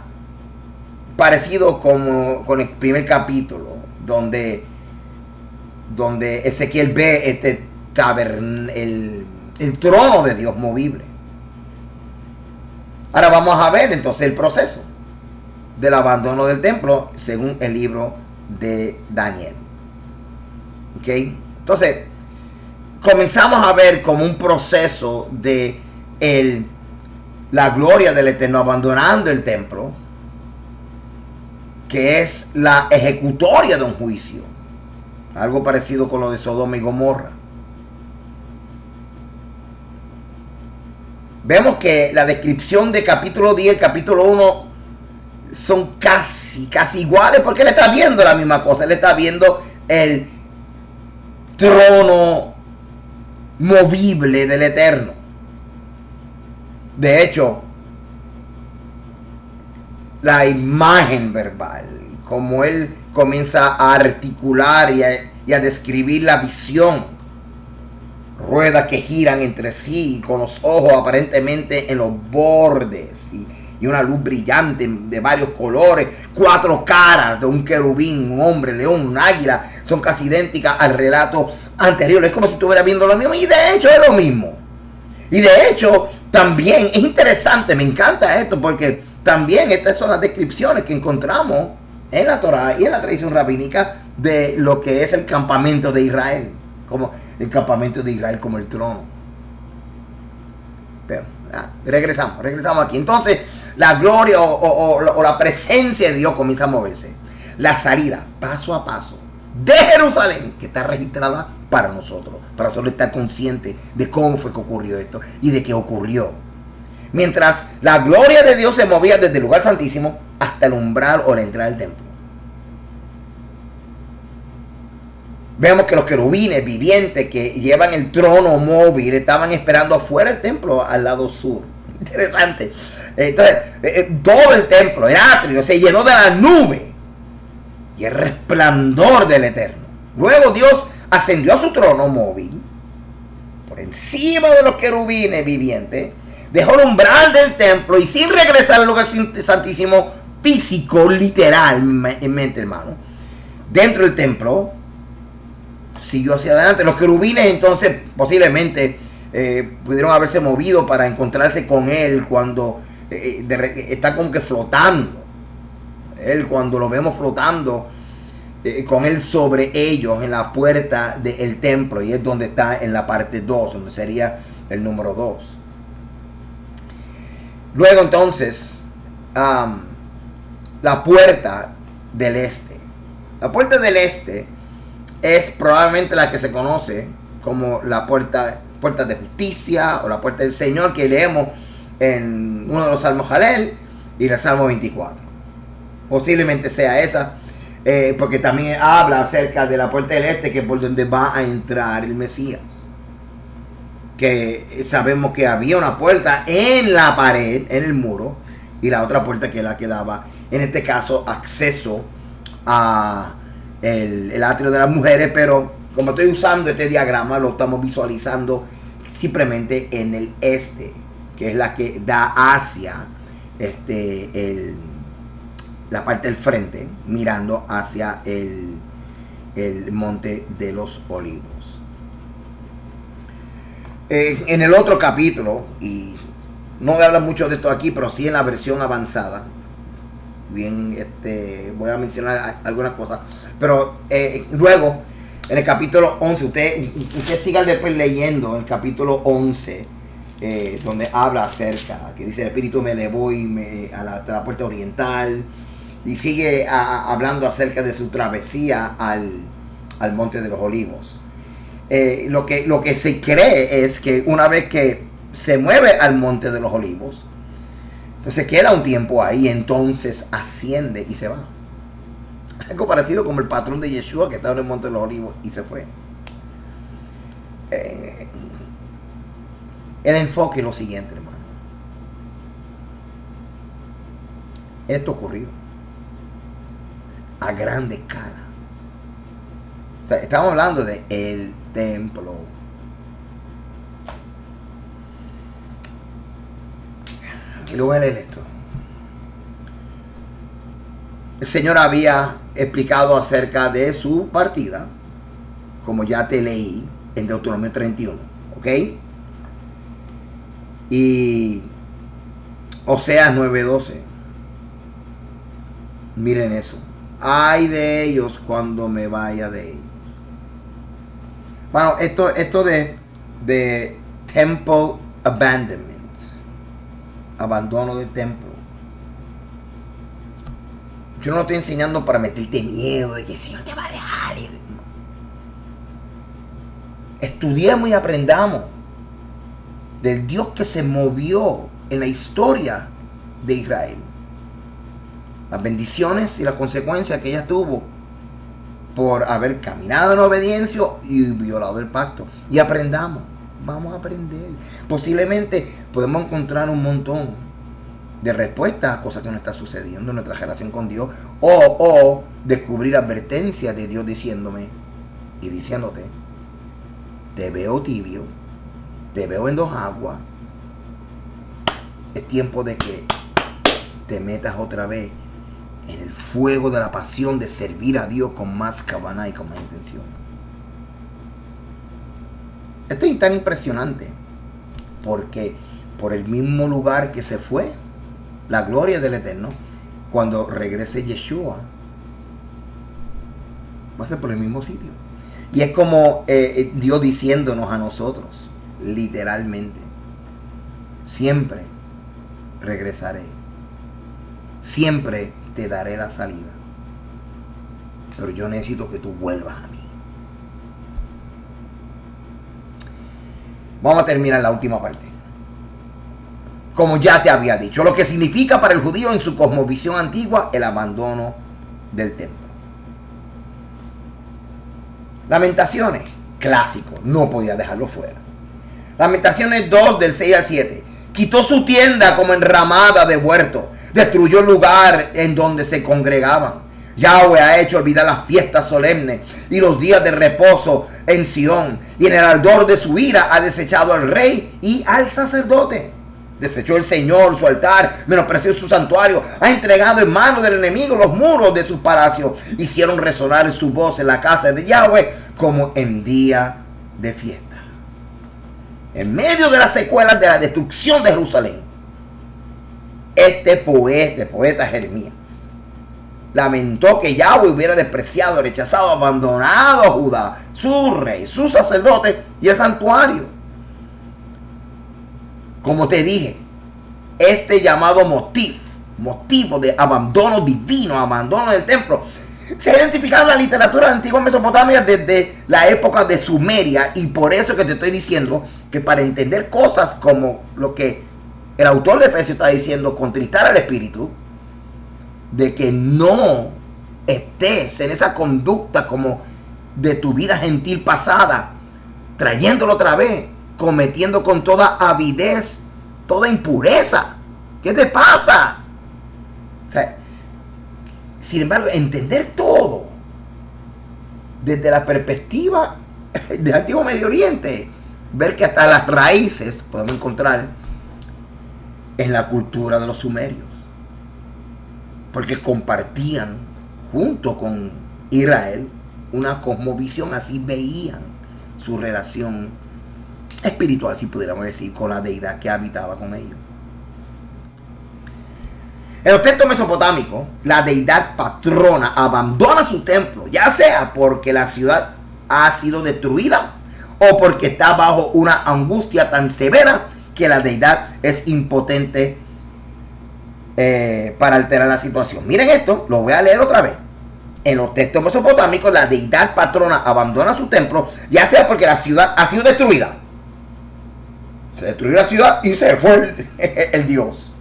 parecido como con el primer capítulo, donde Ezequiel ve el trono de Dios movible. Ahora vamos a ver entonces el proceso del abandono del templo según el libro de Daniel. ¿Ok? Entonces comenzamos a ver como un proceso de la gloria del Eterno abandonando el templo, que es la ejecutoria de un juicio, algo parecido con lo de Sodoma y Gomorra. Vemos que la descripción de capítulo 10 y capítulo 1 son casi iguales, porque él está viendo la misma cosa. Él está viendo el trono movible del Eterno. De hecho, la imagen verbal como él comienza a articular y a describir la visión. Ruedas que giran entre sí, con los ojos aparentemente en los bordes, y una luz brillante de varios colores, 4 caras de un querubín, un hombre, león, un águila, son casi idénticas al relato anterior. Es como si estuviera viendo lo mismo, y de hecho es lo mismo. Y de hecho también es interesante, me encanta esto, porque también estas son las descripciones que encontramos en la Torá y en la tradición rabínica de lo que es el campamento de Israel, como el campamento de Israel como el trono. Pero regresamos aquí. Entonces la gloria o la presencia de Dios comienza a moverse. La salida paso a paso de Jerusalén, que está registrada para nosotros estar conscientes de cómo fue que ocurrió esto y de qué ocurrió. Mientras la gloria de Dios se movía desde el lugar santísimo hasta el umbral o la entrada del templo. Vemos que los querubines vivientes que llevan el trono móvil estaban esperando afuera del templo al lado sur. Interesante. Entonces, todo el templo, el atrio, se llenó de la nube y el resplandor del Eterno. Luego Dios ascendió a su trono móvil por encima de los querubines vivientes, dejó el umbral del templo y sin regresar al lugar santísimo físico, literalmente, hermano, dentro del templo, siguió hacia adelante. Los querubines entonces posiblemente pudieron haberse movido para encontrarse con él cuando está como que flotando. Él, cuando lo vemos flotando con él sobre ellos en la puerta del templo, y es donde está en la parte 2, donde sería el número 2. Luego entonces la puerta del este. La puerta del este es probablemente la que se conoce como la puerta de justicia o la puerta del Señor, que leemos en uno de los salmos Jalel y el Salmo 24. Posiblemente sea esa, porque también habla acerca de la puerta del este, que es por donde va a entrar el Mesías. Que sabemos que había una puerta en la pared, en el muro, y la otra puerta que la que daba, en este caso, acceso a el atrio de las mujeres. Pero como estoy usando este diagrama, lo estamos visualizando simplemente en el este, que es la que da hacia la parte del frente, mirando hacia el monte de los olivos. En el otro capítulo, y no voy a hablar mucho de esto aquí, pero sí en la versión avanzada, bien, voy a mencionar algunas cosas, pero luego en el capítulo 11, usted siga después leyendo el capítulo 11, donde habla acerca, que dice: el Espíritu me elevó a la puerta oriental, y sigue hablando acerca de su travesía al monte de los olivos. Lo que se cree es que una vez que se mueve al monte de los olivos, entonces queda un tiempo ahí, entonces asciende y se va. Algo parecido como el patrón de Yeshua, que estaba en el monte de los olivos y se fue. El enfoque es lo siguiente, hermano. Esto ocurrió a grande escala. O sea, estamos hablando de el templo. Y luego voy a leer esto. El Señor había explicado acerca de su partida, como ya te leí en Deuteronomio 31, ¿ok? Y Oseas 9:12. Miren eso. Ay de ellos cuando me vaya de ellos. Bueno, esto de temple abandonment, abandono del templo. Yo no lo estoy enseñando para meterte miedo de que el Señor te va a dejar. Estudiemos y aprendamos del Dios que se movió en la historia de Israel. Las bendiciones y las consecuencias que ella tuvo por haber caminado en obediencia y violado el pacto. Y aprendamos. Vamos a aprender. Posiblemente podemos encontrar un montón de respuesta a cosas que no está sucediendo en nuestra relación con Dios, o descubrir advertencias de Dios diciéndome y diciéndote: te veo tibio, te veo en dos aguas, es tiempo de que te metas otra vez en el fuego de la pasión de servir a Dios con más cabana y con más intención. Esto es tan impresionante porque por el mismo lugar que se fue la gloria del Eterno, cuando regrese Yeshua, va a ser por el mismo sitio. Y es como Dios diciéndonos a nosotros, literalmente: siempre regresaré, siempre te daré la salida, pero yo necesito que tú vuelvas a mí. Vamos a terminar la última parte. Como ya te había dicho, lo que significa para el judío en su cosmovisión antigua el abandono del templo. Lamentaciones, clásico, no podía dejarlo fuera. Lamentaciones 2 del 6 al 7. Quitó su tienda como enramada de huerto, destruyó el lugar en donde se congregaban. Yahweh ha hecho olvidar las fiestas solemnes y los días de reposo en Sión, y en el ardor de su ira ha desechado al rey y al sacerdote. Desechó el Señor su altar, menospreció su santuario, ha entregado en manos del enemigo los muros de sus palacios. Hicieron resonar su voz en la casa de Yahweh como en día de fiesta. En medio de las secuelas de la destrucción de Jerusalén, este poeta Jeremías lamentó que Yahweh hubiera despreciado, rechazado, abandonado a Judá, su rey, su sacerdote y el santuario. Como te dije, este llamado motivo de abandono divino, abandono del templo, se ha identificado en la literatura de la antigua Mesopotamia desde la época de Sumeria, y por eso es que te estoy diciendo que para entender cosas como lo que el autor de Efesios está diciendo, contristar al espíritu, de que no estés en esa conducta como de tu vida gentil pasada, trayéndolo otra vez, cometiendo con toda avidez, toda impureza. ¿Qué te pasa? O sea, sin embargo, entender todo desde la perspectiva del antiguo Medio Oriente, ver que hasta las raíces podemos encontrar en la cultura de los sumerios, porque compartían junto con Israel una cosmovisión, así veían su relación espiritual, si pudiéramos decir, con la deidad que habitaba con ellos. En los textos mesopotámicos, la deidad patrona abandona su templo, ya sea porque la ciudad ha sido destruida o porque está bajo una angustia tan severa que la deidad es impotente para alterar la situación. Miren esto, lo voy a leer otra vez. En los textos mesopotámicos, la deidad patrona abandona su templo, ya sea porque la ciudad ha sido destruida. Se destruyó la ciudad y se fue el dios.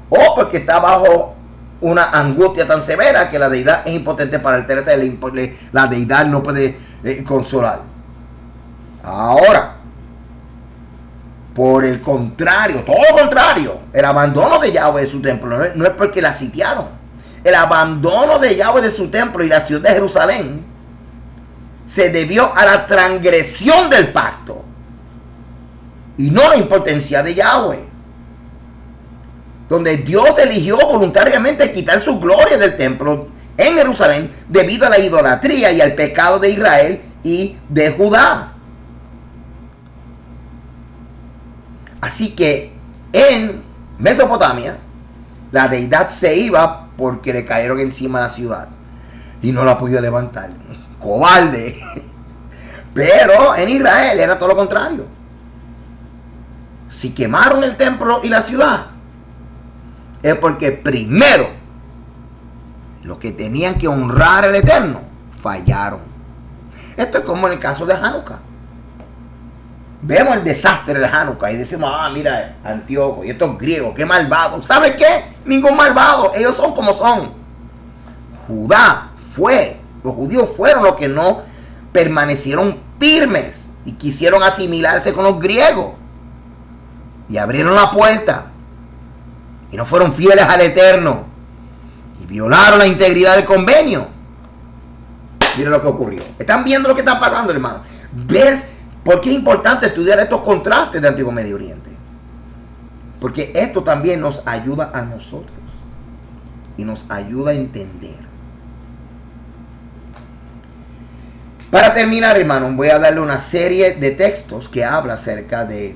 O porque está bajo una angustia tan severa que la deidad es impotente para alterarse, la deidad no puede consolar. Ahora, por el contrario, todo lo contrario, el abandono de Yahweh de su templo no es porque la sitiaron. El abandono de Yahweh de su templo y la ciudad de Jerusalén se debió a la transgresión del pacto y no la impotencia de Yahweh, donde Dios eligió voluntariamente quitar su gloria del templo en Jerusalén debido a la idolatría y al pecado de Israel y de Judá. Así que en Mesopotamia la deidad se iba porque le cayeron encima a la ciudad y no la podía levantar. Cobarde. Pero en Israel era todo lo contrario. Si quemaron el templo y la ciudad, es porque primero los que tenían que honrar al Eterno fallaron. Esto es como en el caso de Hanukkah. Vemos el desastre de Hanukkah y decimos: ah, mira, Antíoco y estos griegos, qué malvados. ¿Sabe qué? Ningún malvado, ellos son como son. Los judíos fueron los que no permanecieron firmes y quisieron asimilarse con los griegos y abrieron la puerta y no fueron fieles al Eterno y violaron la integridad del convenio. Mira lo que ocurrió. ¿Están viendo lo que está pasando, hermano? ¿Ves por qué es importante estudiar estos contrastes de Antiguo Medio Oriente? Porque esto también nos ayuda a nosotros y nos ayuda a entender. Para terminar, hermano, voy a darle una serie de textos que habla acerca de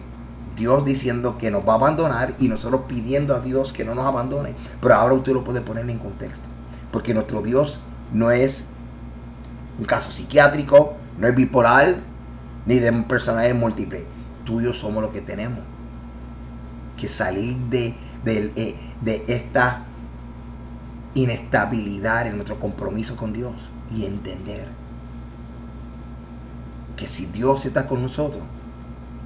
Dios diciendo que nos va a abandonar y nosotros pidiendo a Dios que no nos abandone. Pero ahora usted lo puede poner en contexto. Porque nuestro Dios no es un caso psiquiátrico, no es bipolar, ni de un personaje múltiple. Tú y yo somos lo que tenemos que salir de esta inestabilidad en nuestro compromiso con Dios y entender que si Dios está con nosotros,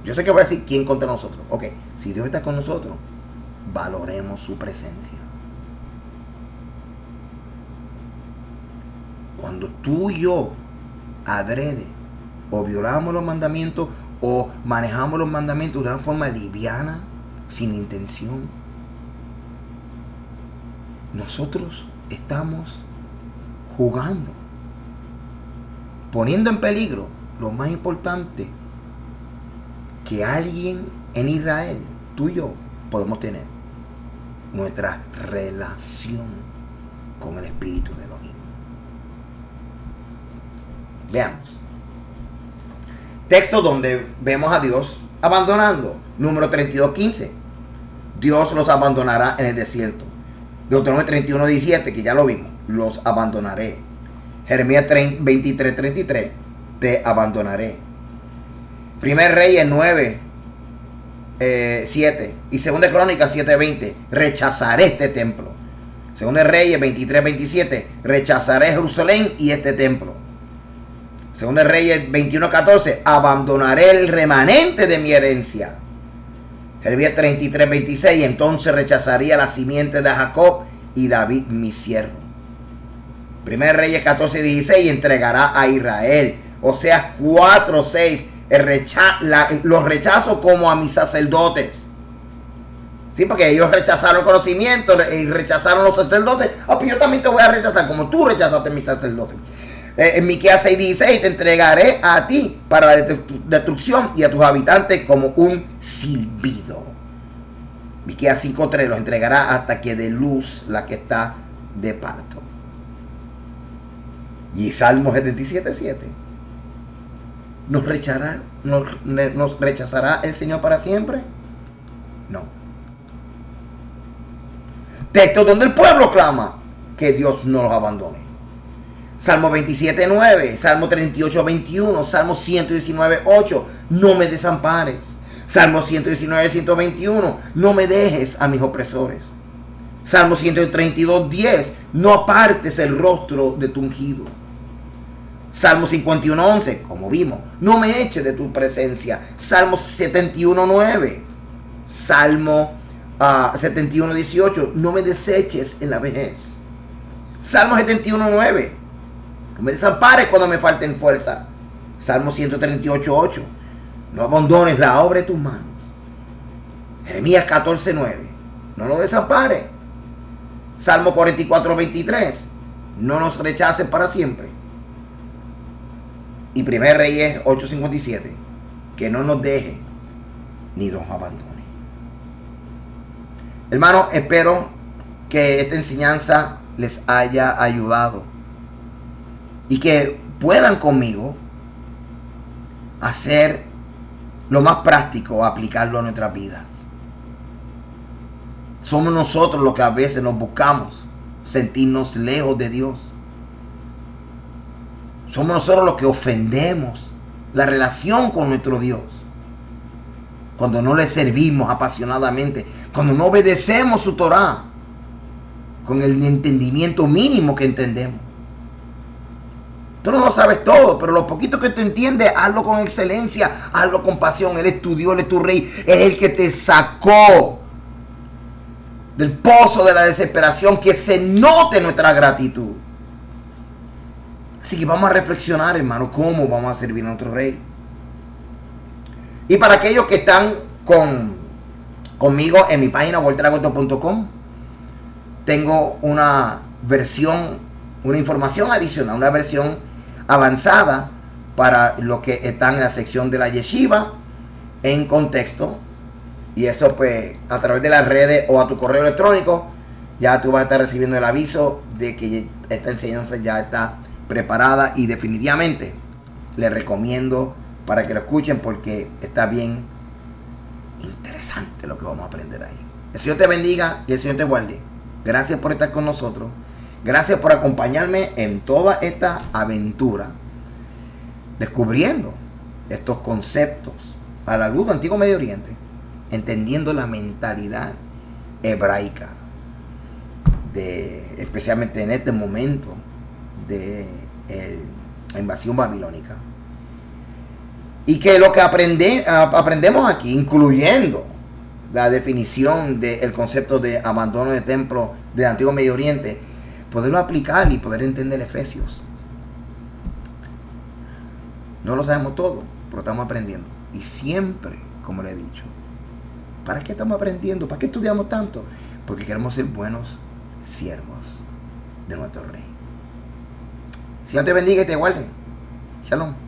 yo sé que voy a decir quién contra nosotros. Ok, si Dios está con nosotros, valoremos su presencia. Cuando tú y yo adrede o violamos los mandamientos o manejamos los mandamientos de una forma liviana, sin intención, nosotros estamos jugando, poniendo en peligro lo más importante que alguien en Israel, tú y yo, podemos tener: nuestra relación con el Espíritu de Elohim. Veamos. Texto donde vemos a Dios abandonando. Número 32:15. Dios los abandonará en el desierto. Deuteronomio 31:17, que ya lo vimos. Los abandonaré. Jeremías 23:33. Te abandonaré. Primer Reyes 9:7 y Segunda Crónicas 7:20. Rechazaré este templo. Segunda Reyes 23:27. Rechazaré Jerusalén y este templo. Segunda Reyes 21:14. Abandonaré el remanente de mi herencia. Jeremías 33:26. Entonces rechazaría la simiente de Jacob y David mi siervo. Primera Reyes 14:16. Entregará a Israel. Oseas 4:6. Los rechazo como a mis sacerdotes. Sí, porque ellos rechazaron el conocimiento y rechazaron los sacerdotes. Pues yo también te voy a rechazar como tú rechazaste a mis sacerdotes. En Miqueas 6:16, te entregaré a ti para la destrucción y a tus habitantes como un silbido. Miqueas 5:3, los entregará hasta que dé luz la que está de parto. Y Salmo 77:7, ¿nos rechazará el Señor para siempre? No. Texto donde el pueblo clama que Dios no los abandone. Salmo 27:9, Salmo 38:21, Salmo 119:8, no me desampares. Salmo 119:121, no me dejes a mis opresores. Salmo 132:10, no apartes el rostro de tu ungido. Salmo 51:11, como vimos, no me eches de tu presencia. Salmo 71:9, Salmo 71:18, no me deseches en la vejez. Salmo 71:9, no me desampares cuando me falten fuerza. Salmo 138:8, no abandones la obra de tus manos. Jeremías 14:9, no nos desampares. Salmo 44:23, no nos rechaces para siempre. Y 1 Reyes 8:57, que no nos deje ni nos abandone. Hermano, espero que esta enseñanza les haya ayudado y que puedan conmigo hacer lo más práctico, aplicarlo a nuestras vidas. Somos nosotros los que a veces nos buscamos sentirnos lejos de Dios. Somos nosotros los que ofendemos la relación con nuestro Dios cuando no le servimos apasionadamente, cuando no obedecemos su Torah con el entendimiento mínimo que entendemos. Tú no lo sabes todo, pero lo poquito que tú entiendes, hazlo con excelencia, hazlo con pasión. Él es tu Dios, Él es tu Rey, es el que te sacó del pozo de la desesperación, que se note nuestra gratitud. Así que vamos a reflexionar, hermano, cómo vamos a servir a nuestro Rey. Y para aquellos que están conmigo en mi página walteragosto.com, tengo una versión, una información adicional, una versión avanzada para lo que está en la sección de la yeshiva en contexto. Y eso pues a través de las redes o a tu correo electrónico ya tú vas a estar recibiendo el aviso de que esta enseñanza ya está preparada, y definitivamente les recomiendo para que lo escuchen porque está bien interesante lo que vamos a aprender ahí. El Señor te bendiga y el Señor te guarde. Gracias por estar con nosotros. Gracias por acompañarme en toda esta aventura descubriendo estos conceptos a la luz del Antiguo Medio Oriente, entendiendo la mentalidad hebraica, especialmente en este momento de la invasión babilónica. Y que lo que aprendemos aquí, incluyendo la definición del concepto de abandono de templo del Antiguo Medio Oriente, poderlo aplicar y poder entender Efesios. No lo sabemos todo, pero estamos aprendiendo. Y siempre, como le he dicho, ¿para qué estamos aprendiendo? ¿Para qué estudiamos tanto? Porque queremos ser buenos siervos de nuestro Rey. Señor te bendiga y te guarde. Shalom.